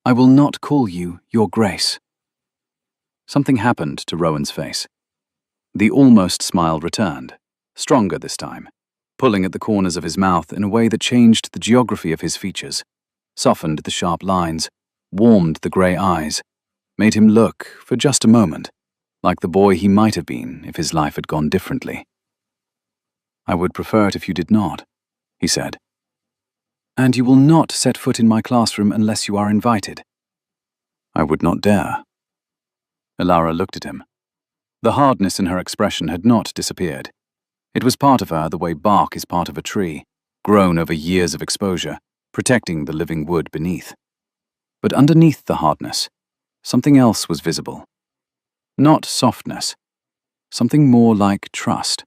I will not call you Your Grace. Something happened to Rowan's face. The almost smile returned, stronger this time, pulling at the corners of his mouth in a way that changed the geography of his features, softened the sharp lines, warmed the grey eyes, made him look, for just a moment, like the boy he might have been if his life had gone differently. I would prefer it if you did not, he said. And you will not set foot in my classroom unless you are invited. I would not dare. Elara looked at him. The hardness in her expression had not disappeared. It was part of her the way bark is part of a tree, grown over years of exposure, protecting the living wood beneath. But underneath the hardness, something else was visible. Not softness, something more like trust.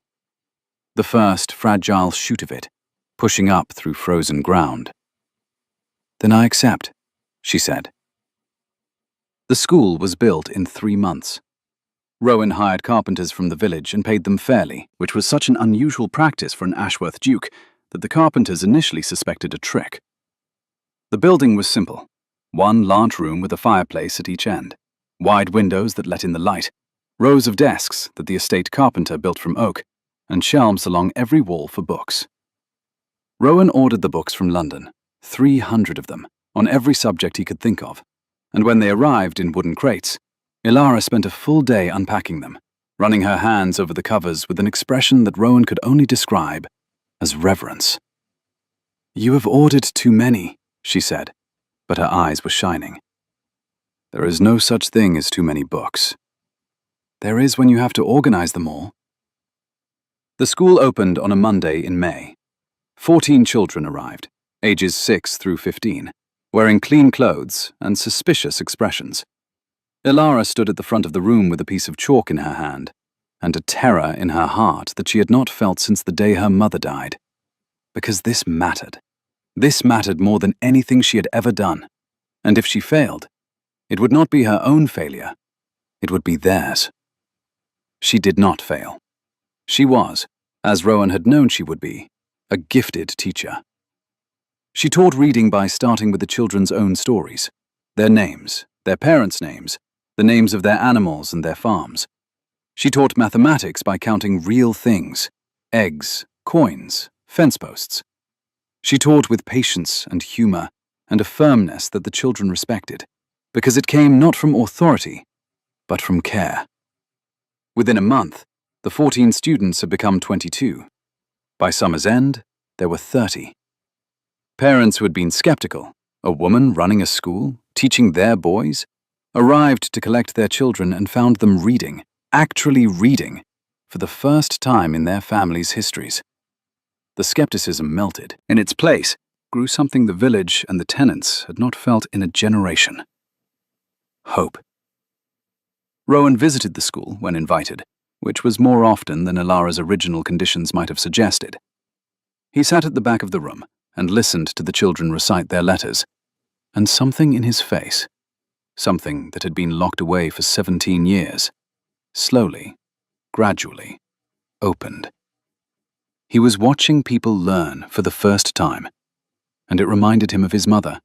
The first fragile shoot of it, pushing up through frozen ground. Then I accept, she said. The school was built in 3 months. Rowan hired carpenters from the village and paid them fairly, which was such an unusual practice for an Ashworth duke that the carpenters initially suspected a trick. The building was simple. One large room with a fireplace at each end, wide windows that let in the light, rows of desks that the estate carpenter built from oak, and shelves along every wall for books. Rowan ordered the books from London, 300 of them, on every subject he could think of, and when they arrived in wooden crates, Elara spent a full day unpacking them, running her hands over the covers with an expression that Rowan could only describe as reverence. You have ordered too many, she said, but her eyes were shining. There is no such thing as too many books. There is when you have to organize them all. The school opened on a Monday in May. 14 children arrived, ages 6 through 15, wearing clean clothes and suspicious expressions. Elara stood at the front of the room with a piece of chalk in her hand, and a terror in her heart that she had not felt since the day her mother died. Because this mattered. This mattered more than anything she had ever done, and if she failed, it would not be her own failure, it would be theirs. She did not fail. She was, as Rowan had known she would be, a gifted teacher. She taught reading by starting with the children's own stories, their names, their parents' names, the names of their animals and their farms. She taught mathematics by counting real things, eggs, coins, fence posts. She taught with patience and humor and a firmness that the children respected, because it came not from authority, but from care. Within a month, the 14 students had become 22. By summer's end, there were 30. Parents who had been skeptical, a woman running a school, teaching their boys, arrived to collect their children and found them reading, actually reading, for the first time in their families' histories. The skepticism melted. In its place grew something the village and the tenants had not felt in a generation. Hope. Rowan visited the school when invited, which was more often than Elara's original conditions might have suggested. He sat at the back of the room and listened to the children recite their letters, and something in his face, something that had been locked away for 17 years, slowly, gradually, opened. He was watching people learn for the first time, and it reminded him of his mother,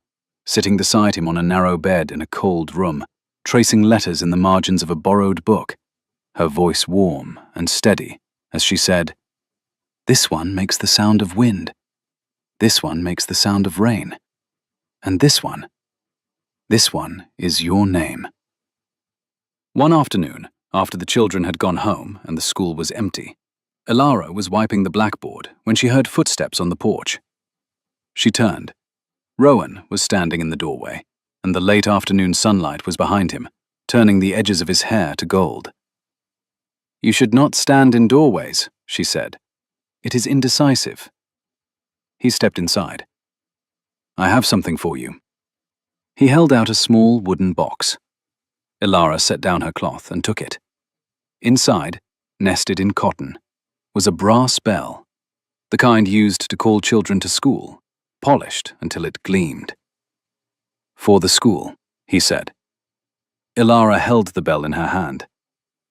sitting beside him on a narrow bed in a cold room, tracing letters in the margins of a borrowed book, her voice warm and steady as she said, "This one makes the sound of wind. This one makes the sound of rain. And this one is your name." One afternoon, after the children had gone home and the school was empty, Elara was wiping the blackboard when she heard footsteps on the porch. She turned. Rowan was standing in the doorway, and the late afternoon sunlight was behind him, turning the edges of his hair to gold. "You should not stand in doorways," she said. "It is indecisive." He stepped inside. "I have something for you." He held out a small wooden box. Elara set down her cloth and took it. Inside, nested in cotton, was a brass bell, the kind used to call children to school, polished until it gleamed. "For the school," he said. Elara held the bell in her hand.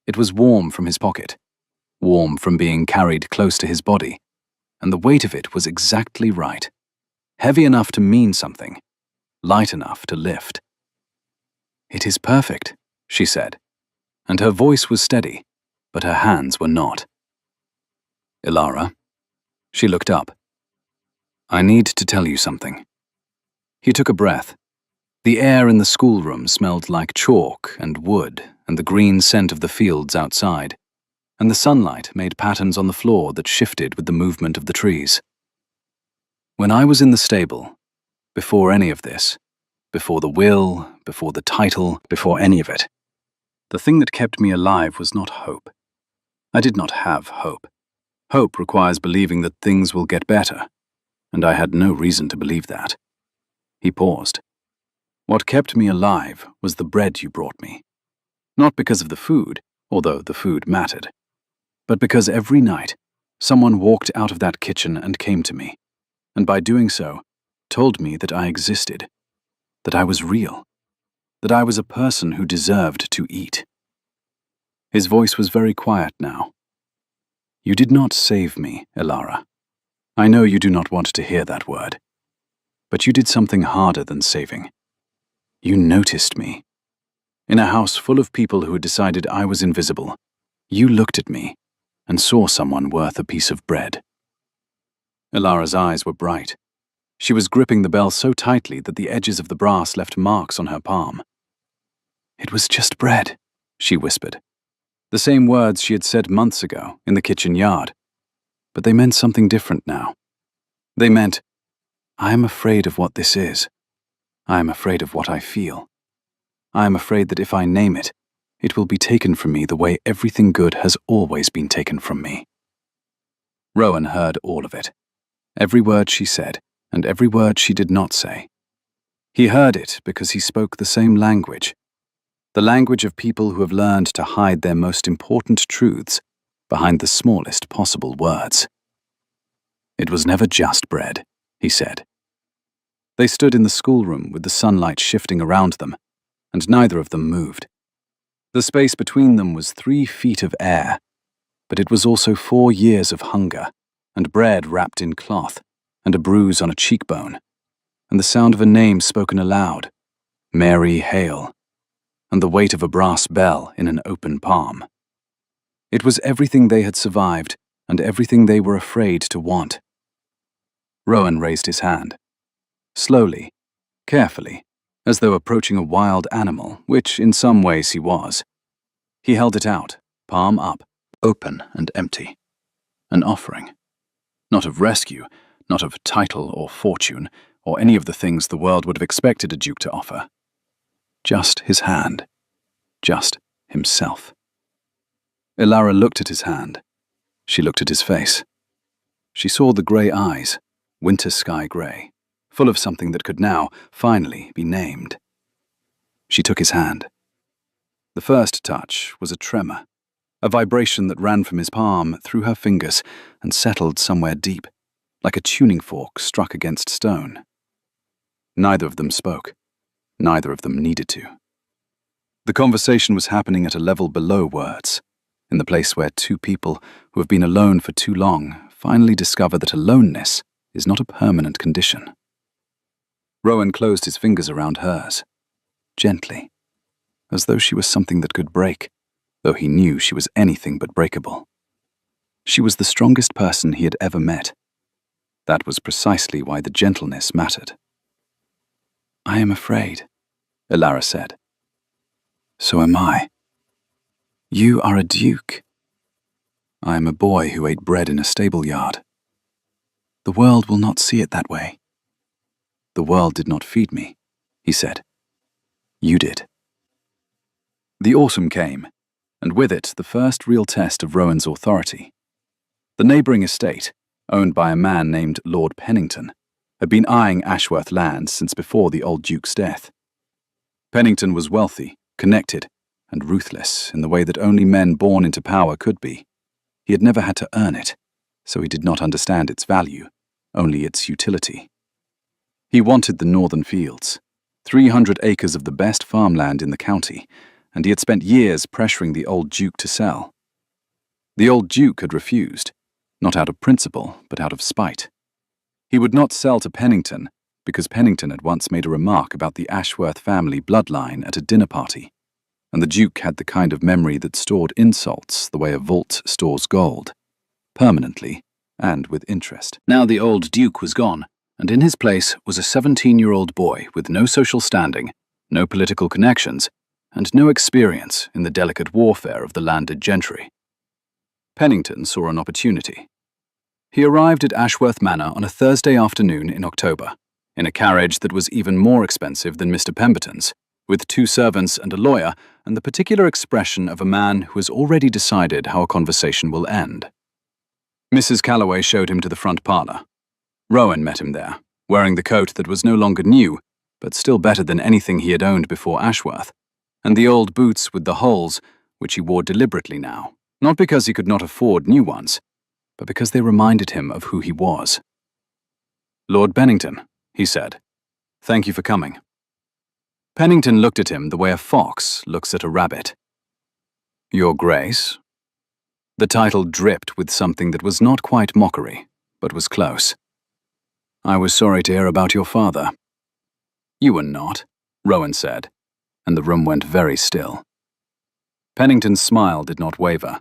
It was warm from his pocket, warm from being carried close to his body. and the weight of it was exactly right. Heavy enough to mean something, light enough to lift. "It is perfect," she said, and her voice was steady, but her hands were not. "Ilara." She looked up. "I need to tell you something." He took a breath. The air in the schoolroom smelled like chalk and wood and the green scent of the fields outside, and the sunlight made patterns on the floor that shifted with the movement of the trees. "When I was in the stable, before any of this, before the will, before the title, before any of it, the thing that kept me alive was not hope. I did not have hope. Hope requires believing that things will get better, and I had no reason to believe that." He paused. "What kept me alive was the bread you brought me. Not because of the food, although the food mattered, but because every night someone walked out of that kitchen and came to me, and by doing so, told me that I existed, that I was real, that I was a person who deserved to eat." His voice was very quiet now. "You did not save me, Ilara. I know you do not want to hear that word. But you did something harder than saving. You noticed me. In a house full of people who had decided I was invisible, you looked at me and saw someone worth a piece of bread." Ilara's eyes were bright. She was gripping the bell so tightly that the edges of the brass left marks on her palm. "It was just bread," she whispered. The same words she had said months ago in the kitchen yard. But they meant something different now. They meant, "I am afraid of what this is. I am afraid of what I feel. I am afraid that if I name it, it will be taken from me the way everything good has always been taken from me." Rowan heard all of it. Every word she said, and every word she did not say. He heard it because he spoke the same language. The language of people who have learned to hide their most important truths behind the smallest possible words. "It was never just bread," he said. They stood in the schoolroom with the sunlight shifting around them, and neither of them moved. The space between them was 3 feet of air, but it was also 4 years of hunger, and bread wrapped in cloth, and a bruise on a cheekbone, and the sound of a name spoken aloud, Mary Hale, and the weight of a brass bell in an open palm. It was everything they had survived, and everything they were afraid to want. Rowan raised his hand. Slowly, carefully, as though approaching a wild animal, which in some ways he was. He held it out, palm up, open and empty. An offering. Not of rescue, not of title or fortune, or any of the things the world would have expected a duke to offer. Just his hand. Just himself. Ilara looked at his hand. She looked at his face. She saw the grey eyes, winter sky grey, full of something that could now, finally, be named. She took his hand. The first touch was a tremor, a vibration that ran from his palm through her fingers and settled somewhere deep, like a tuning fork struck against stone. Neither of them spoke. Neither of them needed to. The conversation was happening at a level below words, in the place where 2 people who have been alone for too long finally discover that aloneness is not a permanent condition. Rowan closed his fingers around hers, gently, as though she was something that could break, though he knew she was anything but breakable. She was the strongest person he had ever met. That was precisely why the gentleness mattered. "I am afraid," Ilara said. "So am I. You are a duke. I am a boy who ate bread in a stable yard. The world will not see it that way." "The world did not feed me," he said. "You did." The autumn came, and with it the first real test of Rowan's authority. The neighbouring estate, owned by a man named Lord Pennington, had been eyeing Ashworth land since before the old duke's death. Pennington was wealthy, connected, and ruthless in the way that only men born into power could be. He had never had to earn it, so he did not understand its value, only its utility. He wanted the northern fields, 300 acres of the best farmland in the county, and he had spent years pressuring the old duke to sell. The old duke had refused. not out of principle, but out of spite. He would not sell to Pennington, because Pennington had once made a remark about the Ashworth family bloodline at a dinner party, and the Duke had the kind of memory that stored insults the way a vault stores gold, permanently and with interest. Now the old Duke was gone, and in his place was a 17-year-old boy with no social standing, no political connections, and no experience in the delicate warfare of the landed gentry. Pennington saw an opportunity. He arrived at Ashworth Manor on a Thursday afternoon in October, in a carriage that was even more expensive than Mr. Pemberton's, with 2 servants and a lawyer, and the particular expression of a man who has already decided how a conversation will end. Mrs. Calloway showed him to the front parlour. Rowan met him there, wearing the coat that was no longer new, but still better than anything he had owned before Ashworth, and the old boots with the holes, which he wore deliberately now, not because he could not afford new ones, but because they reminded him of who he was. "Lord Bennington," he said, "thank you for coming." Pennington looked at him the way a fox looks at a rabbit. "Your Grace?" The title dripped with something that was not quite mockery, but was close. "I was sorry to hear about your father." "You were not," Rowan said, and the room went very still. Pennington's smile did not waver.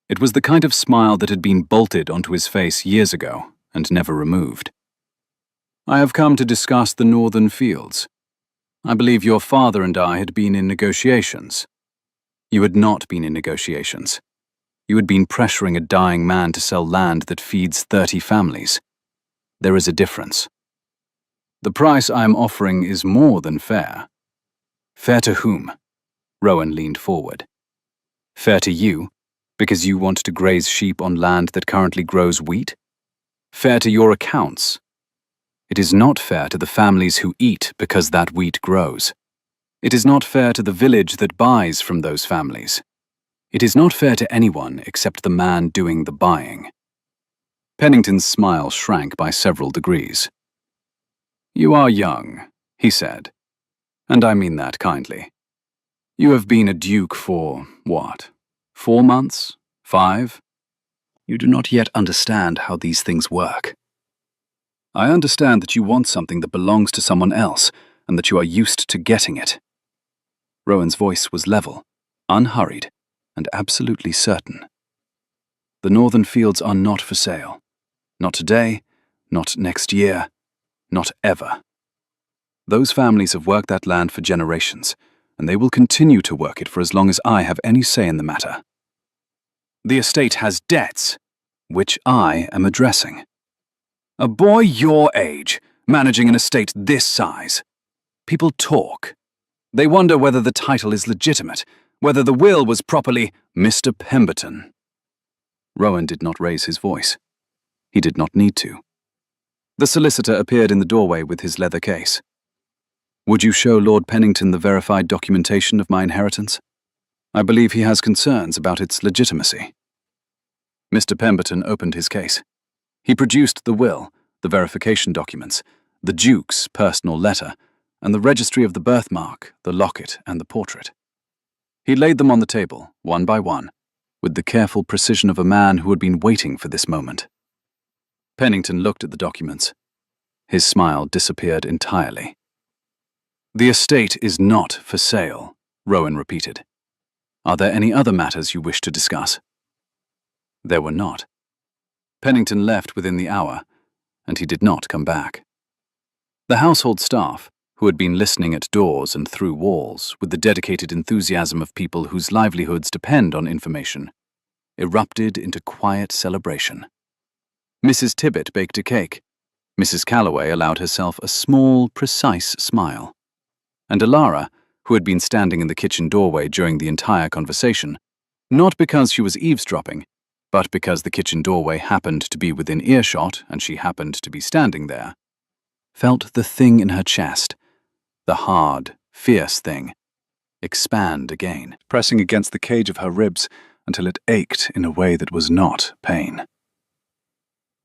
It was the kind of smile that had been bolted onto his face years ago and never removed. "I have come to discuss the Northern Fields. I believe your father and I had been in negotiations." "You had not been in negotiations. You had been pressuring a dying man to sell land that feeds 30 families. There is a difference. The price I am offering is more than fair." "Fair to whom?" Rowan leaned forward. "Fair to you, because you want to graze sheep on land that currently grows wheat? Fair to your accounts? It is not fair to the families who eat because that wheat grows. It is not fair to the village that buys from those families. It is not fair to anyone except the man doing the buying." Pennington's smile shrank by several degrees. "You are young," he said, "and I mean that kindly. You have been a duke for, what, 4 months? 5? You do not yet understand how these things work. I understand that you want something that belongs to someone else, and that you are used to getting it." Rowan's voice was level, unhurried, and absolutely certain. "The Northern Fields are not for sale. Not today, not next year, not ever. Those families have worked that land for generations, and they will continue to work it for as long as I have any say in the matter. The estate has debts, which I am addressing. A boy your age, managing an estate this size. People talk. They wonder whether the title is legitimate, whether the will was properly Mr. Pemberton." Rowan did not raise his voice. He did not need to. The solicitor appeared in the doorway with his leather case. "Would you show Lord Pennington the verified documentation of my inheritance? I believe he has concerns about its legitimacy." Mr. Pemberton opened his case. He produced the will, the verification documents, the Duke's personal letter, and the registry of the birthmark, the locket, and the portrait. He laid them on the table, one by one, with the careful precision of a man who had been waiting for this moment. Pennington looked at the documents. His smile disappeared entirely. "The estate is not for sale," Rowan repeated. "Are there any other matters you wish to discuss?" There were not. Pennington left within the hour, and he did not come back. The household staff, who had been listening at doors and through walls with the dedicated enthusiasm of people whose livelihoods depend on information, erupted into quiet celebration. Mrs. Tibbet baked a cake. Mrs. Calloway allowed herself a small, precise smile. And Alara, who had been standing in the kitchen doorway during the entire conversation, not because she was eavesdropping, but because the kitchen doorway happened to be within earshot and she happened to be standing there, felt the thing in her chest, the hard, fierce thing, expand again, pressing against the cage of her ribs until it ached in a way that was not pain.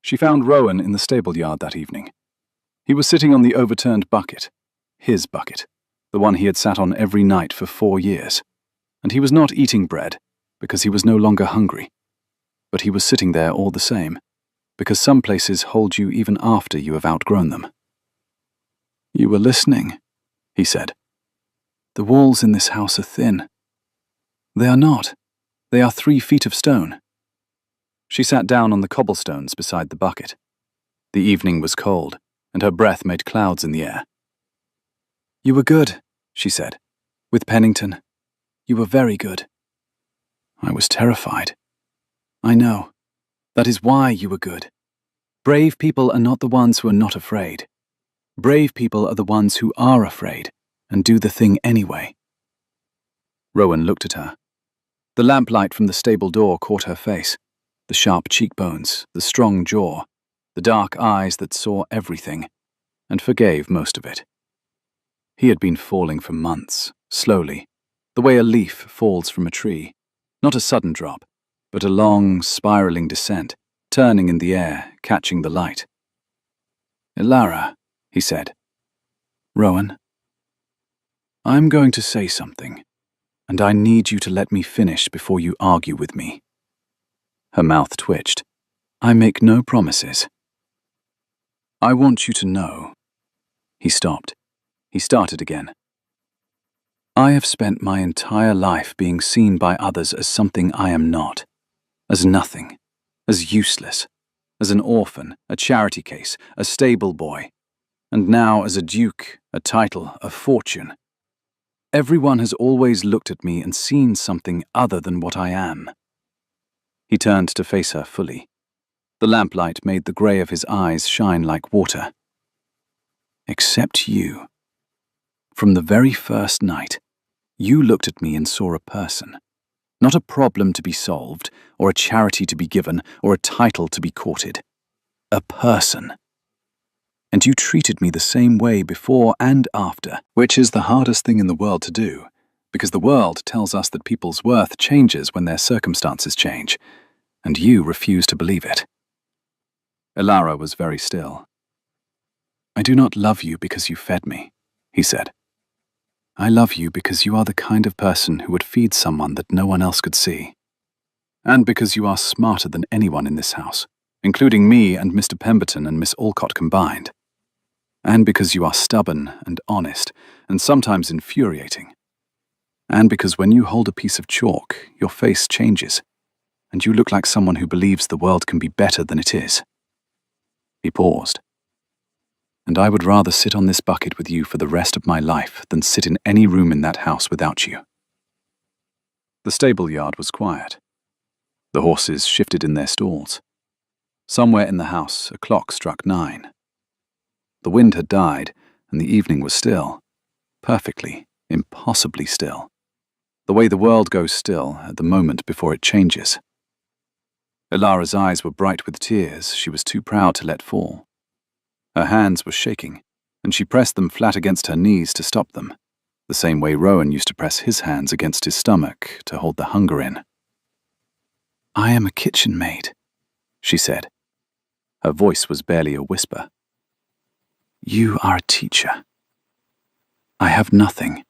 She found Rowan in the stable yard that evening. He was sitting on the overturned bucket, his bucket, the one he had sat on every night for 4 years, and he was not eating bread because he was no longer hungry. but he was sitting there all the same, because some places hold you even after you have outgrown them. "You were listening," he said. "The walls in this house are thin." "They are not. They are 3 feet of stone." She sat down on the cobblestones beside the bucket. The evening was cold, and her breath made clouds in the air. "You were good," she said. "With Pennington. You were very good." I was terrified. "I know. That is why you were good. Brave people are not the ones who are not afraid. Brave people are the ones who are afraid and do the thing anyway." Rowan looked at her. The lamplight from the stable door caught her face, the sharp cheekbones, the strong jaw, the dark eyes that saw everything, and forgave most of it. He had been falling for months, slowly, the way a leaf falls from a tree, not a sudden drop, but a long, spiraling descent, turning in the air, catching the light. "Elara," he said. "Rowan, I'm going to say something, and I need you to let me finish before you argue with me." Her mouth twitched. "I make no promises." "I want you to know." He stopped. He started again. "I have spent my entire life being seen by others as something I am not, as nothing, as useless, as an orphan, a charity case, a stable boy, and now as a duke, a title, a fortune. Everyone has always looked at me and seen something other than what I am." He turned to face her fully. The lamplight made the grey of his eyes shine like water. "Except you. From the very first night, you looked at me and saw a person. Not a problem to be solved, or a charity to be given, or a title to be courted. A person. And you treated me the same way before and after, which is the hardest thing in the world to do, because the world tells us that people's worth changes when their circumstances change, and you refuse to believe it." Elara was very still. "I do not love you because you fed me," he said. "I love you because you are the kind of person who would feed someone that no one else could see. And because you are smarter than anyone in this house, including me and Mr. Pemberton and Miss Alcott combined. And because you are stubborn and honest and sometimes infuriating. And because when you hold a piece of chalk, your face changes, and you look like someone who believes the world can be better than it is." He paused. "And I would rather sit on this bucket with you for the rest of my life than sit in any room in that house without you." The stable yard was quiet. The horses shifted in their stalls. Somewhere in the house, a clock struck 9. The wind had died, and the evening was still. Perfectly, impossibly still. The way the world goes still at the moment before it changes. Elara's eyes were bright with tears she was too proud to let fall. Her hands were shaking, and she pressed them flat against her knees to stop them, the same way Rowan used to press his hands against his stomach to hold the hunger in. "I am a kitchen maid," she said. Her voice was barely a whisper. "You are a teacher. I have nothing.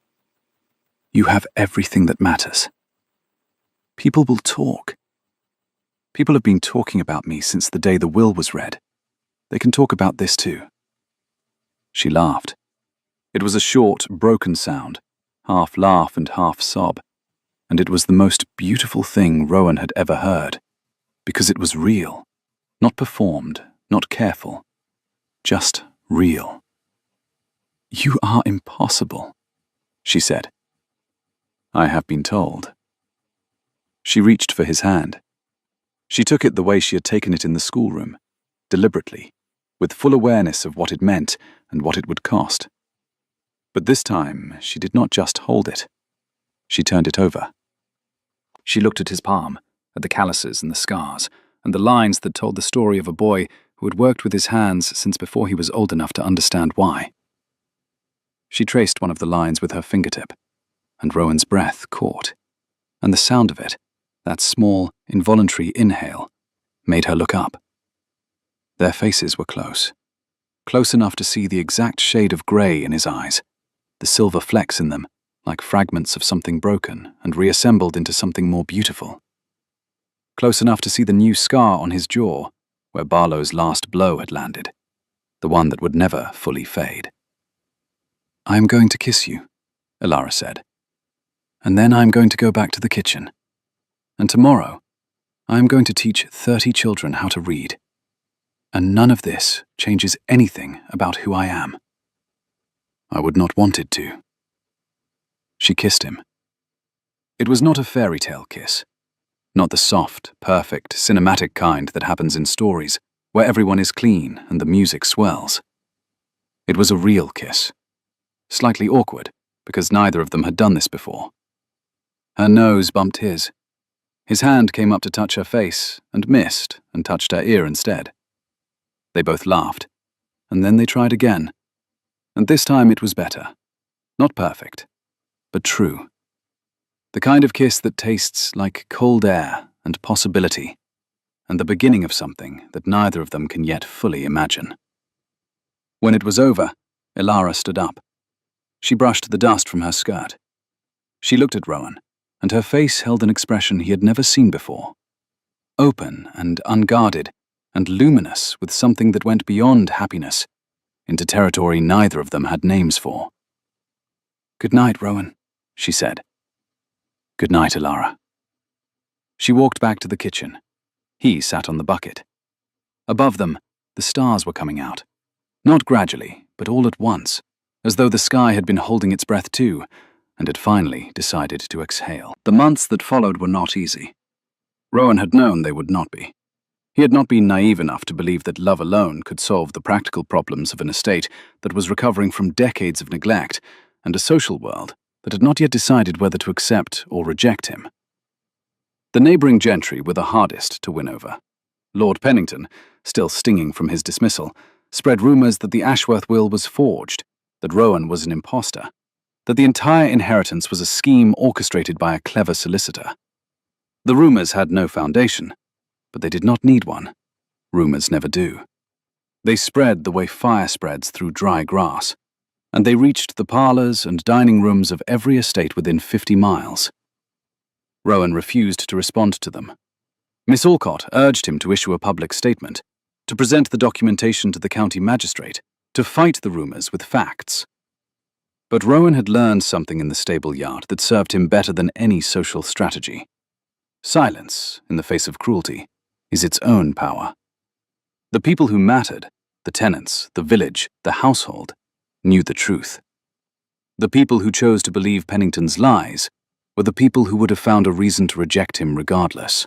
You have everything that matters. People will talk. People have been talking about me since the day the will was read. They can talk about this too." She laughed. It was a short, broken sound, half laugh and half sob, and it was the most beautiful thing Rowan had ever heard, because it was real, not performed, not careful, just real. "You are impossible," she said. "I have been told." She reached for his hand. She took it the way she had taken it in the schoolroom, deliberately, with full awareness of what it meant and what it would cost. But this time, she did not just hold it. She turned it over. She looked at his palm, at the calluses and the scars, and the lines that told the story of a boy who had worked with his hands since before he was old enough to understand why. She traced one of the lines with her fingertip, and Rowan's breath caught, and the sound of it, that small, involuntary inhale, made her look up. Their faces were close enough to see the exact shade of grey in his eyes, the silver flecks in them, like fragments of something broken and reassembled into something more beautiful. close enough to see the new scar on his jaw, where Barlow's last blow had landed, the one that would never fully fade. "I am going to kiss you," Elara said. "And then I am going to go back to the kitchen. And tomorrow, I am going to teach 30 children how to read. And none of this changes anything about who I am." "I would not want it to." She kissed him. It was not a fairy tale kiss. Not the soft, perfect, cinematic kind that happens in stories, where everyone is clean and the music swells. It was a real kiss. Slightly awkward, because neither of them had done this before. Her nose bumped his. His hand came up to touch her face, and missed, and touched her ear instead. They both laughed, and then they tried again. And this time it was better. Not perfect, but true. The kind of kiss that tastes like cold air and possibility, and the beginning of something that neither of them can yet fully imagine. When it was over, Elara stood up. She brushed the dust from her skirt. She looked at Rowan, and her face held an expression he had never seen before. Open and unguarded, and luminous with something that went beyond happiness, into territory neither of them had names for. "Good night, Rowan," she said. "Good night, Elara." She walked back to the kitchen. He sat on the bucket. Above them, the stars were coming out. Not gradually, but all at once, as though the sky had been holding its breath too, and had finally decided to exhale. The months that followed were not easy. Rowan had known they would not be. He had not been naive enough to believe that love alone could solve the practical problems of an estate that was recovering from decades of neglect and a social world that had not yet decided whether to accept or reject him. The neighbouring gentry were the hardest to win over. Lord Pennington, still stinging from his dismissal, spread rumours that the Ashworth will was forged, that Rowan was an impostor, that the entire inheritance was a scheme orchestrated by a clever solicitor. The rumours had no foundation, but they did not need one. Rumours never do. They spread the way fire spreads through dry grass, and they reached the parlours and dining rooms of every estate within 50 miles. Rowan refused to respond to them. Miss Alcott urged him to issue a public statement, to present the documentation to the county magistrate, to fight the rumours with facts. But Rowan had learned something in the stable yard that served him better than any social strategy. Silence, in the face of cruelty, is its own power. The people who mattered, the tenants, the village, the household, knew the truth. The people who chose to believe Pennington's lies were the people who would have found a reason to reject him regardless.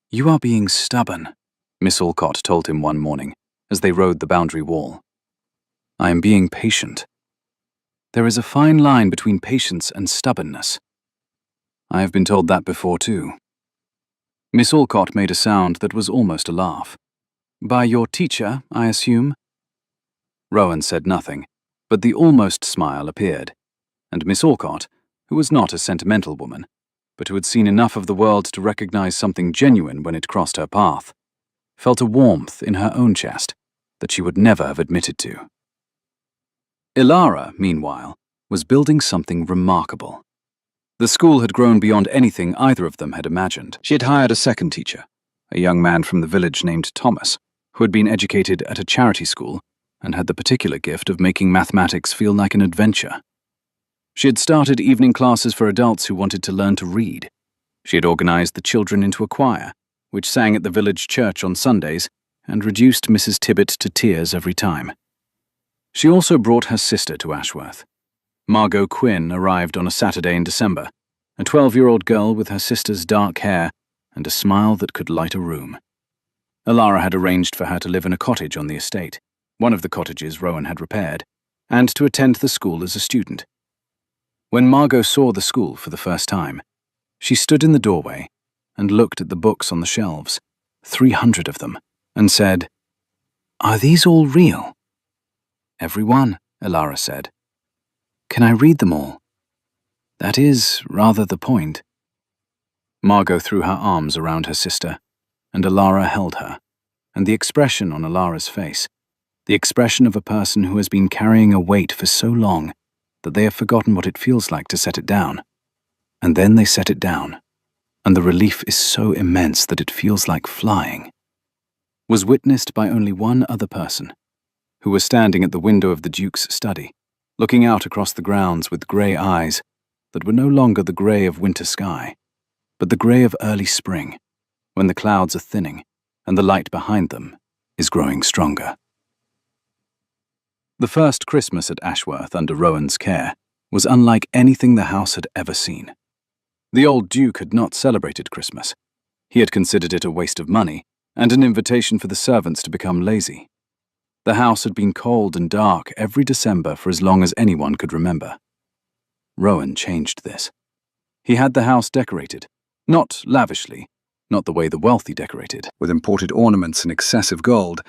"You are being stubborn," Miss Alcott told him one morning as they rode the boundary wall. "I am being patient. There is a fine line between patience and stubbornness." "I have been told that before too." Miss Alcott made a sound that was almost a laugh. "By your teacher, I assume?" Rowan said nothing, but the almost smile appeared, and Miss Alcott, who was not a sentimental woman, but who had seen enough of the world to recognize something genuine when it crossed her path, felt a warmth in her own chest that she would never have admitted to. Elara, meanwhile, was building something remarkable. The school had grown beyond anything either of them had imagined. She had hired a second teacher, a young man from the village named Thomas, who had been educated at a charity school and had the particular gift of making mathematics feel like an adventure. She had started evening classes for adults who wanted to learn to read. She had organized the children into a choir, which sang at the village church on Sundays and reduced Mrs. Tibbet to tears every time. She also brought her sister to Ashworth. Margot Quinn arrived on a Saturday in December, a 12-year-old girl with her sister's dark hair and a smile that could light a room. Elara had arranged for her to live in a cottage on the estate, one of the cottages Rowan had repaired, and to attend the school as a student. When Margot saw the school for the first time, she stood in the doorway and looked at the books on the shelves, 300 of them, and said, "Are these all real?" "Every one," Elara said. "Can I read them all?" "That is rather the point." Margot threw her arms around her sister, and Elara held her, and the expression on Alara's face, the expression of a person who has been carrying a weight for so long that they have forgotten what it feels like to set it down. And then they set it down, and the relief is so immense that it feels like flying, was witnessed by only one other person, who was standing at the window of the Duke's study, looking out across the grounds with grey eyes that were no longer the grey of winter sky, but the grey of early spring, when the clouds are thinning and the light behind them is growing stronger. The first Christmas at Ashworth under Rowan's care was unlike anything the house had ever seen. The old Duke had not celebrated Christmas. He had considered it a waste of money and an invitation for the servants to become lazy. The house had been cold and dark every December for as long as anyone could remember. Rowan changed this. He had the house decorated, not lavishly, not the way the wealthy decorated, with imported ornaments and excessive gold,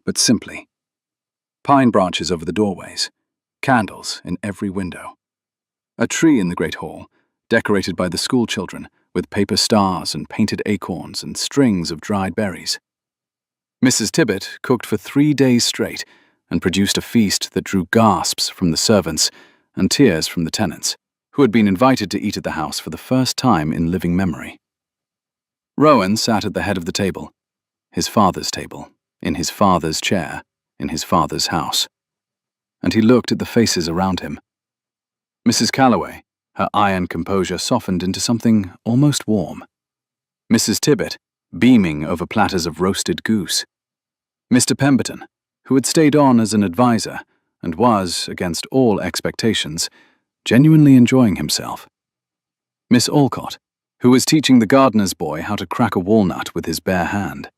but simply. Pine branches over the doorways, candles in every window. A tree in the great hall, decorated by the school children, with paper stars and painted acorns and strings of dried berries. Mrs. Tibbet cooked for 3 days straight and produced a feast that drew gasps from the servants and tears from the tenants, who had been invited to eat at the house for the first time in living memory. Rowan sat at the head of the table, his father's table, in his father's chair, in his father's house, and he looked at the faces around him. Mrs. Calloway, her iron composure softened into something almost warm. Mrs. Tibbet, beaming over platters of roasted goose. Mr. Pemberton, who had stayed on as an advisor and was, against all expectations, genuinely enjoying himself. Miss Alcott, who was teaching the gardener's boy how to crack a walnut with his bare hand.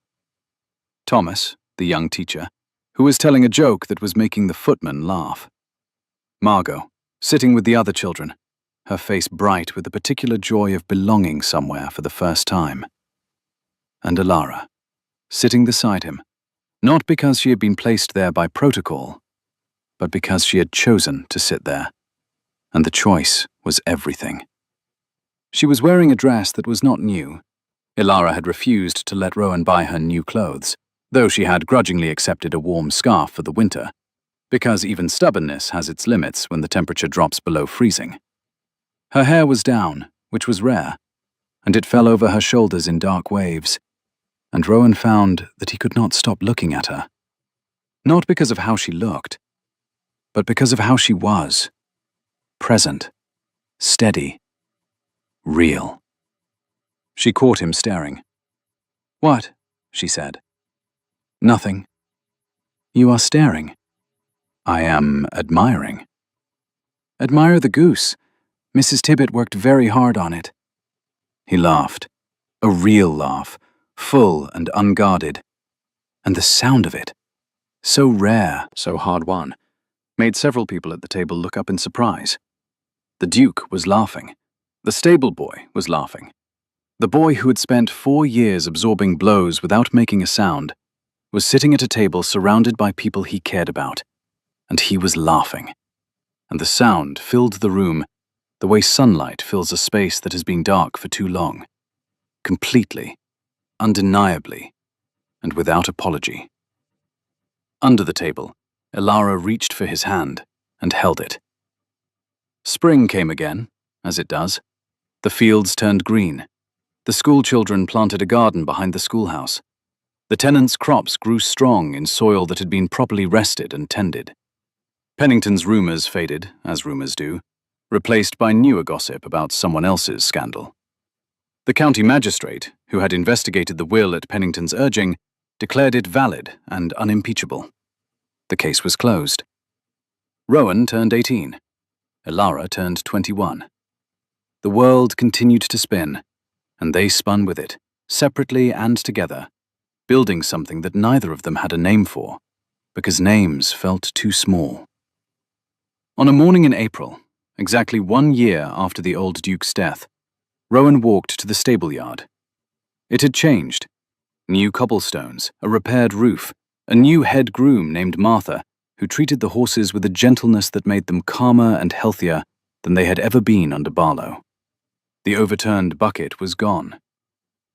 Thomas, the young teacher, who was telling a joke that was making the footman laugh. Margot, sitting with the other children, her face bright with the particular joy of belonging somewhere for the first time. And Alara, sitting beside him, not because she had been placed there by protocol, but because she had chosen to sit there, and the choice was everything. She was wearing a dress that was not new. Alara had refused to let Rowan buy her new clothes, though she had grudgingly accepted a warm scarf for the winter, because even stubbornness has its limits when the temperature drops below freezing. Her hair was down, which was rare, and it fell over her shoulders in dark waves, and Rowan found that he could not stop looking at her. Not because of how she looked, but because of how she was. Present, steady, real. She caught him staring. "What?" she said. "Nothing." "You are staring." "I am admiring." "Admire the goose. Mrs. Tibbet worked very hard on it." He laughed. A real laugh, full and unguarded. And the sound of it, so rare, so hard-won, made several people at the table look up in surprise. The Duke was laughing. The stable boy was laughing. The boy who had spent 4 years absorbing blows without making a sound was sitting at a table surrounded by people he cared about, and he was laughing. And the sound filled the room the way sunlight fills a space that has been dark for too long. Completely, undeniably, and without apology. Under the table, Alara reached for his hand and held it. Spring came again, as it does. The fields turned green. The school children planted a garden behind the schoolhouse. The tenants' crops grew strong in soil that had been properly rested and tended. Pennington's rumours faded, as rumours do, replaced by newer gossip about someone else's scandal. The county magistrate, who had investigated the will at Pennington's urging, declared it valid and unimpeachable. The case was closed. Rowan turned 18. Alara turned 21. The world continued to spin, and they spun with it, separately and together, building something that neither of them had a name for, because names felt too small. On a morning in April, exactly 1 year after the old Duke's death, Rowan walked to the stable yard. It had changed. New cobblestones, a repaired roof, a new head groom named Martha, who treated the horses with a gentleness that made them calmer and healthier than they had ever been under Barlow. The overturned bucket was gone.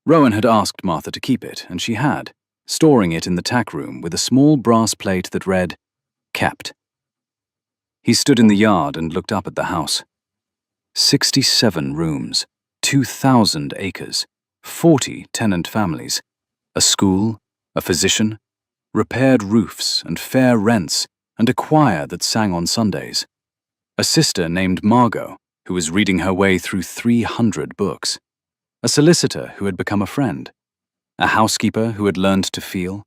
Rowan had asked Martha to keep it, and she had, storing it in the tack room with a small brass plate that read, "Kept." He stood in the yard and looked up at the house. 67 rooms, 2,000 acres, 40 tenant families, a school, a physician, repaired roofs and fair rents, and a choir that sang on Sundays. A sister named Margot, who was reading her way through 300 books. A solicitor who had become a friend. A housekeeper who had learned to feel.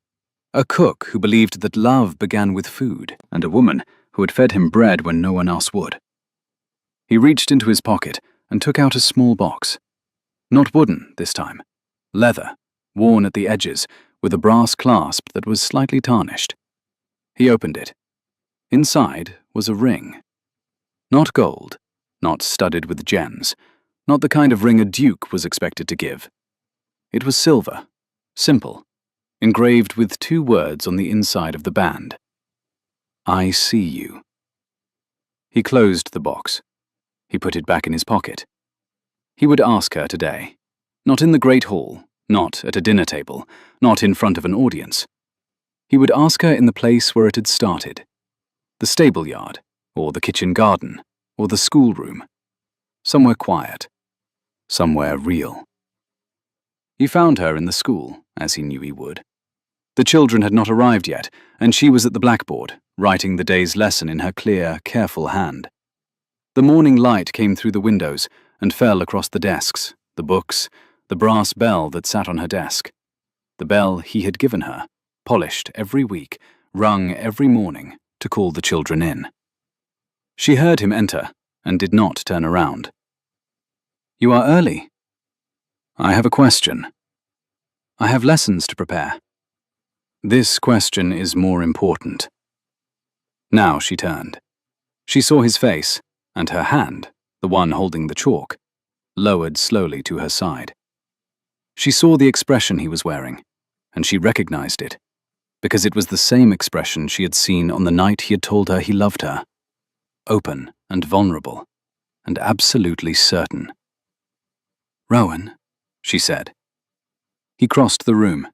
A cook who believed that love began with food, and a woman who had fed him bread when no one else would. He reached into his pocket and took out a small box. Not wooden this time. Leather, worn at the edges, with a brass clasp that was slightly tarnished. He opened it. Inside was a ring. Not gold, not studded with gems, not the kind of ring a duke was expected to give. It was silver, simple, engraved with 2 words on the inside of the band. I see you. He closed the box. He put it back in his pocket. He would ask her today. Not in the great hall, not at a dinner table, not in front of an audience. He would ask her in the place where it had started. The stable yard, or the kitchen garden, or the schoolroom. Somewhere quiet. Somewhere real. He found her in the school, as he knew he would. The children had not arrived yet, and she was at the blackboard, writing the day's lesson in her clear, careful hand. The morning light came through the windows and fell across the desks, the books, the brass bell that sat on her desk. The bell he had given her, polished every week, rung every morning to call the children in. She heard him enter and did not turn around. You are early. I have a question. I have lessons to prepare. This question is more important. Now she turned. She saw his face, and her hand, the one holding the chalk, lowered slowly to her side. She saw the expression he was wearing, and she recognized it, because it was the same expression she had seen on the night he had told her he loved her. Open and vulnerable, and absolutely certain. Rowan, she said. He crossed the room.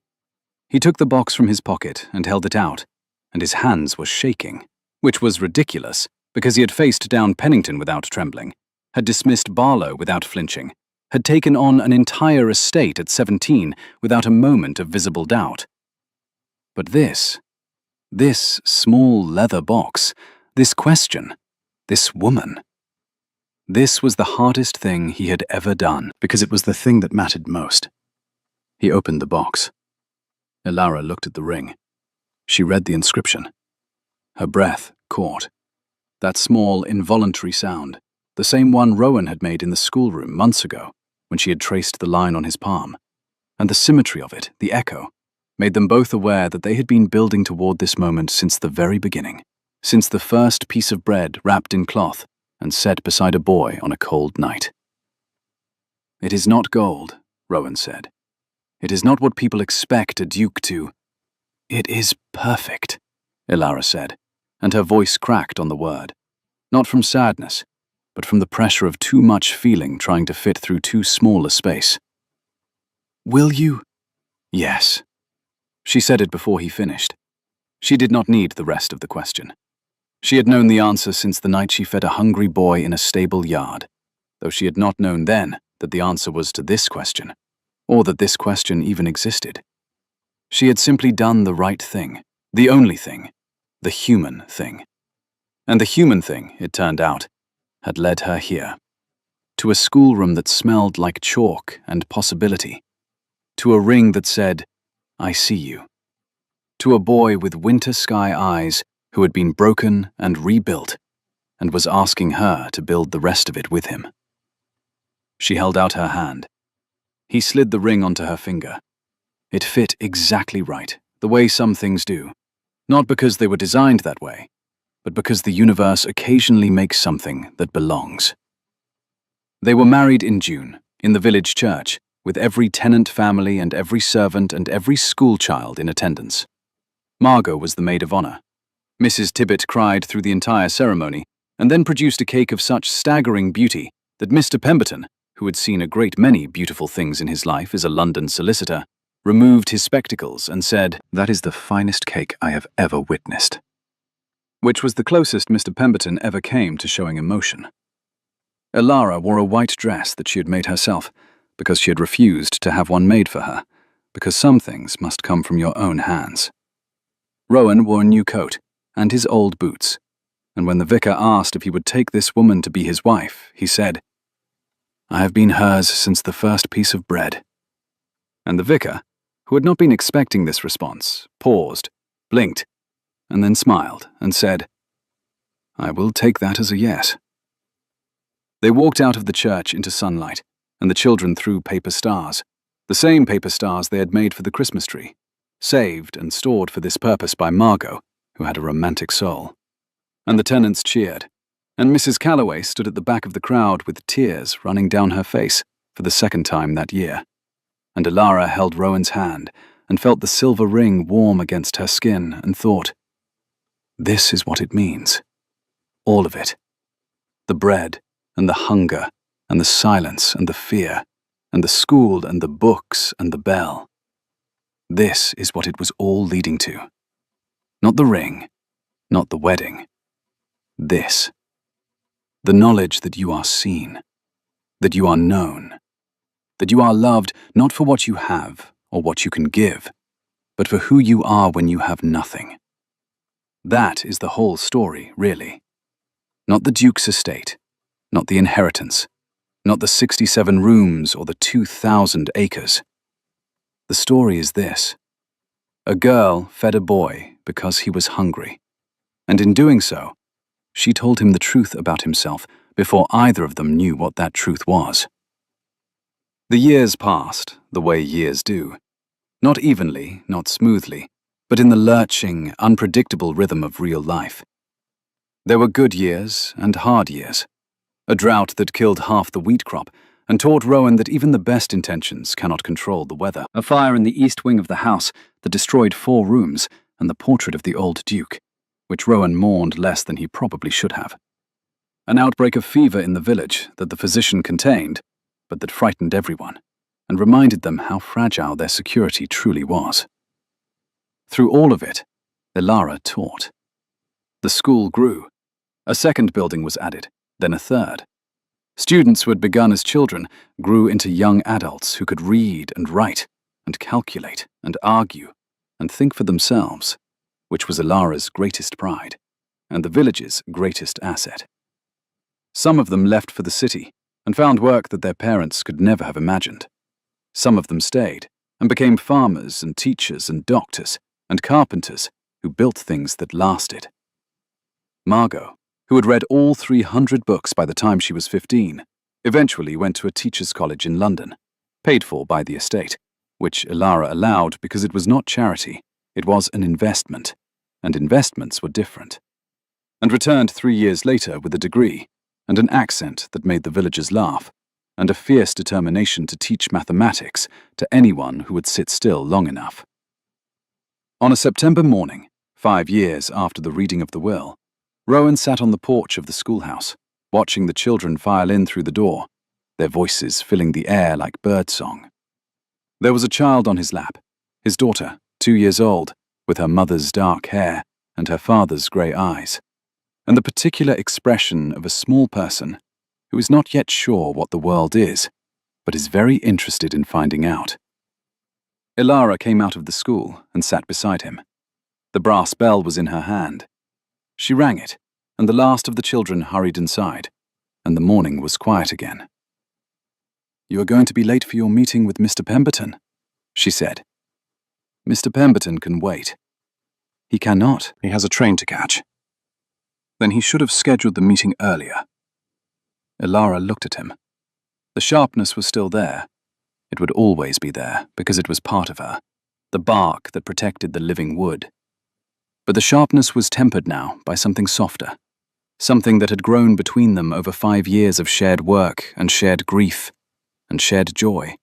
He took the box from his pocket and held it out, and his hands were shaking, which was ridiculous, because he had faced down Pennington without trembling, had dismissed Barlow without flinching, had taken on an entire estate at 17 without a moment of visible doubt. But this small leather box, this question, this woman, this was the hardest thing he had ever done, because it was the thing that mattered most. He opened the box. Elara looked at the ring. She read the inscription. Her breath caught. That small, involuntary sound, the same one Rowan had made in the schoolroom months ago, when she had traced the line on his palm. And the symmetry of it, the echo, made them both aware that they had been building toward this moment since the very beginning, since the first piece of bread wrapped in cloth and set beside a boy on a cold night. It is not gold, Rowan said. It is not what people expect a duke to. It is perfect, Elara said, and her voice cracked on the word, not from sadness, but from the pressure of too much feeling trying to fit through too small a space. Will you? Yes. She said it before he finished. She did not need the rest of the question. She had known the answer since the night she fed a hungry boy in a stable yard, though she had not known then that the answer was to this question, or that this question even existed. She had simply done the right thing, the only thing, the human thing. And the human thing, it turned out, had led her here. To a schoolroom that smelled like chalk and possibility. To a ring that said, I see you. To a boy with winter sky eyes who had been broken and rebuilt, and was asking her to build the rest of it with him. She held out her hand. He slid the ring onto her finger. It fit exactly right, the way some things do, not because they were designed that way, but because the universe occasionally makes something that belongs. They were married in June, in the village church, with every tenant family and every servant and every schoolchild in attendance. Margot was the maid of honor. Mrs. Tibbet cried through the entire ceremony, and then produced a cake of such staggering beauty that Mr. Pemberton, who had seen a great many beautiful things in his life as a London solicitor, removed his spectacles and said, "That is the finest cake I have ever witnessed," which was the closest Mr. Pemberton ever came to showing emotion. Elara wore a white dress that she had made herself, because she had refused to have one made for her, because some things must come from your own hands. Rowan wore a new coat and his old boots, and when the vicar asked if he would take this woman to be his wife, he said, "I have been hers since the first piece of bread." And the vicar, who had not been expecting this response, paused, blinked, and then smiled and said, "I will take that as a yes." They walked out of the church into sunlight, and the children threw paper stars, the same paper stars they had made for the Christmas tree, saved and stored for this purpose by Margot, who had a romantic soul. And the tenants cheered, and Mrs. Calloway stood at the back of the crowd with tears running down her face for the second time that year. And Elara held Rowan's hand and felt the silver ring warm against her skin and thought, "This is what it means. All of it. The bread and the hunger and the silence and the fear and the school and the books and the bell. This is what it was all leading to. Not the ring, not the wedding. This. The knowledge that you are seen, that you are known, that you are loved not for what you have or what you can give, but for who you are when you have nothing. That is the whole story, really. Not the Duke's estate, not the inheritance, not the 67 rooms or the 2,000 acres. The story is this. A girl fed a boy because he was hungry, and in doing so, she told him the truth about himself before either of them knew what that truth was. The years passed, the way years do. Not evenly, not smoothly, but in the lurching, unpredictable rhythm of real life. There were good years and hard years. A drought that killed half the wheat crop and taught Rowan that even the best intentions cannot control the weather. A fire in the east wing of the house that destroyed 4 rooms and the portrait of the old Duke, which Rowan mourned less than he probably should have. An outbreak of fever in the village that the physician contained, but that frightened everyone and reminded them how fragile their security truly was. Through all of it, Elara taught. The school grew. A second building was added, then a third. Students who had begun as children grew into young adults who could read and write and calculate and argue and think for themselves, which was Elara's greatest pride and the village's greatest asset. Some of them left for the city and found work that their parents could never have imagined. Some of them stayed and became farmers and teachers and doctors and carpenters who built things that lasted. Margot, who had read all 300 books by the time she was 15, eventually went to a teacher's college in London, paid for by the estate, which Elara allowed because it was not charity, it was an investment, and investments were different, and returned 3 years later with a degree and an accent that made the villagers laugh, and a fierce determination to teach mathematics to anyone who would sit still long enough. On a September morning, 5 years after the reading of the will, Rowan sat on the porch of the schoolhouse, watching the children file in through the door, their voices filling the air like birdsong. There was a child on his lap, his daughter, 2 years old, with her mother's dark hair and her father's grey eyes, and the particular expression of a small person who is not yet sure what the world is, but is very interested in finding out. Elara came out of the school and sat beside him. The brass bell was in her hand. She rang it, and the last of the children hurried inside, and the morning was quiet again. "You are going to be late for your meeting with Mr. Pemberton," she said. "Mr. Pemberton can wait." "He cannot. He has a train to catch." "Then he should have scheduled the meeting earlier." Elara looked at him. The sharpness was still there. It would always be there, because it was part of her, the bark that protected the living wood. But the sharpness was tempered now by something softer, something that had grown between them over 5 years of shared work and shared grief and shared joy,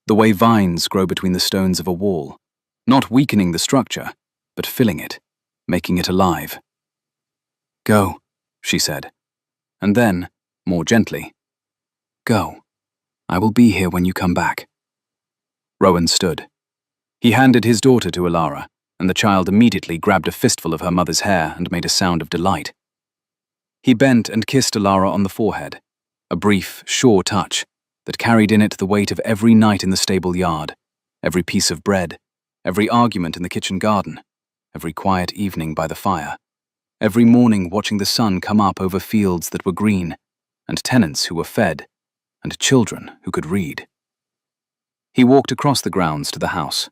the way vines grow between the stones of a wall, not weakening the structure, but filling it, making it alive. "Go," she said, and then, more gently, "Go. I will be here when you come back." Rowan stood. He handed his daughter to Elara, and the child immediately grabbed a fistful of her mother's hair and made a sound of delight. He bent and kissed Elara on the forehead, a brief, sure touch that carried in it the weight of every night in the stable yard, every piece of bread, every argument in the kitchen garden, every quiet evening by the fire, every morning watching the sun come up over fields that were green, and tenants who were fed, and children who could read. He walked across the grounds to the house.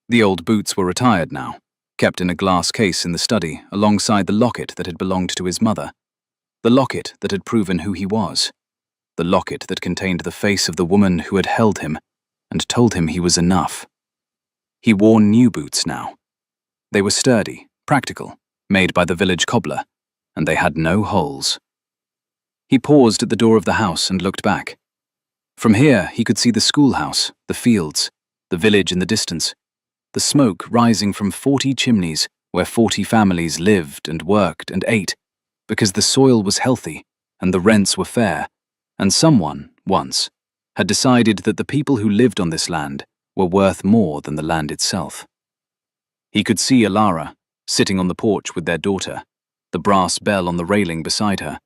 The old boots were retired now, kept in a glass case in the study alongside the locket that had belonged to his mother, the locket that had proven who he was, the locket that contained the face of the woman who had held him and told him he was enough. He wore new boots now. They were sturdy, practical, made by the village cobbler, and they had no holes. He paused at the door of the house and looked back. From here he could see the schoolhouse, the fields, the village in the distance, the smoke rising from 40 chimneys where 40 families lived and worked and ate, because the soil was healthy and the rents were fair, and someone, once, had decided that the people who lived on this land were worth more than the land itself. He could see Alara, sitting on the porch with their daughter, the brass bell on the railing beside her,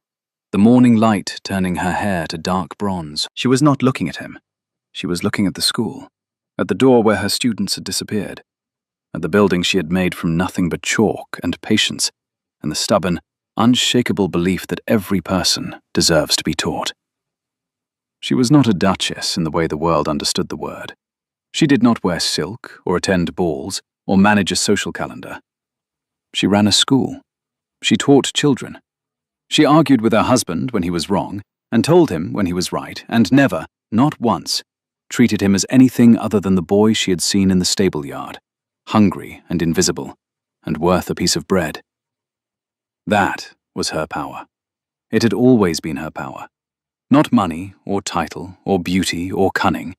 the morning light turning her hair to dark bronze. She was not looking at him. She was looking at the school, at the door where her students had disappeared, at the building she had made from nothing but chalk and patience, and the stubborn, unshakable belief that every person deserves to be taught. She was not a duchess in the way the world understood the word. She did not wear silk or attend balls or manage a social calendar. She ran a school. She taught children. She argued with her husband when he was wrong and told him when he was right, and never, not once, treated him as anything other than the boy she had seen in the stable yard, hungry and invisible, and worth a piece of bread. That was her power. It had always been her power. Not money or title or beauty or cunning,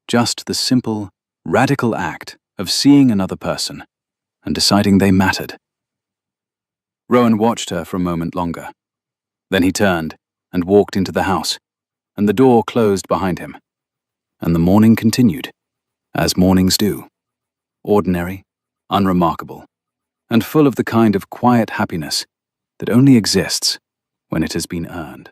just the simple, radical act of seeing another person and deciding they mattered. Rowan watched her for a moment longer. Then he turned and walked into the house, and the door closed behind him. And the morning continued, as mornings do, ordinary, unremarkable, and full of the kind of quiet happiness that only exists when it has been earned.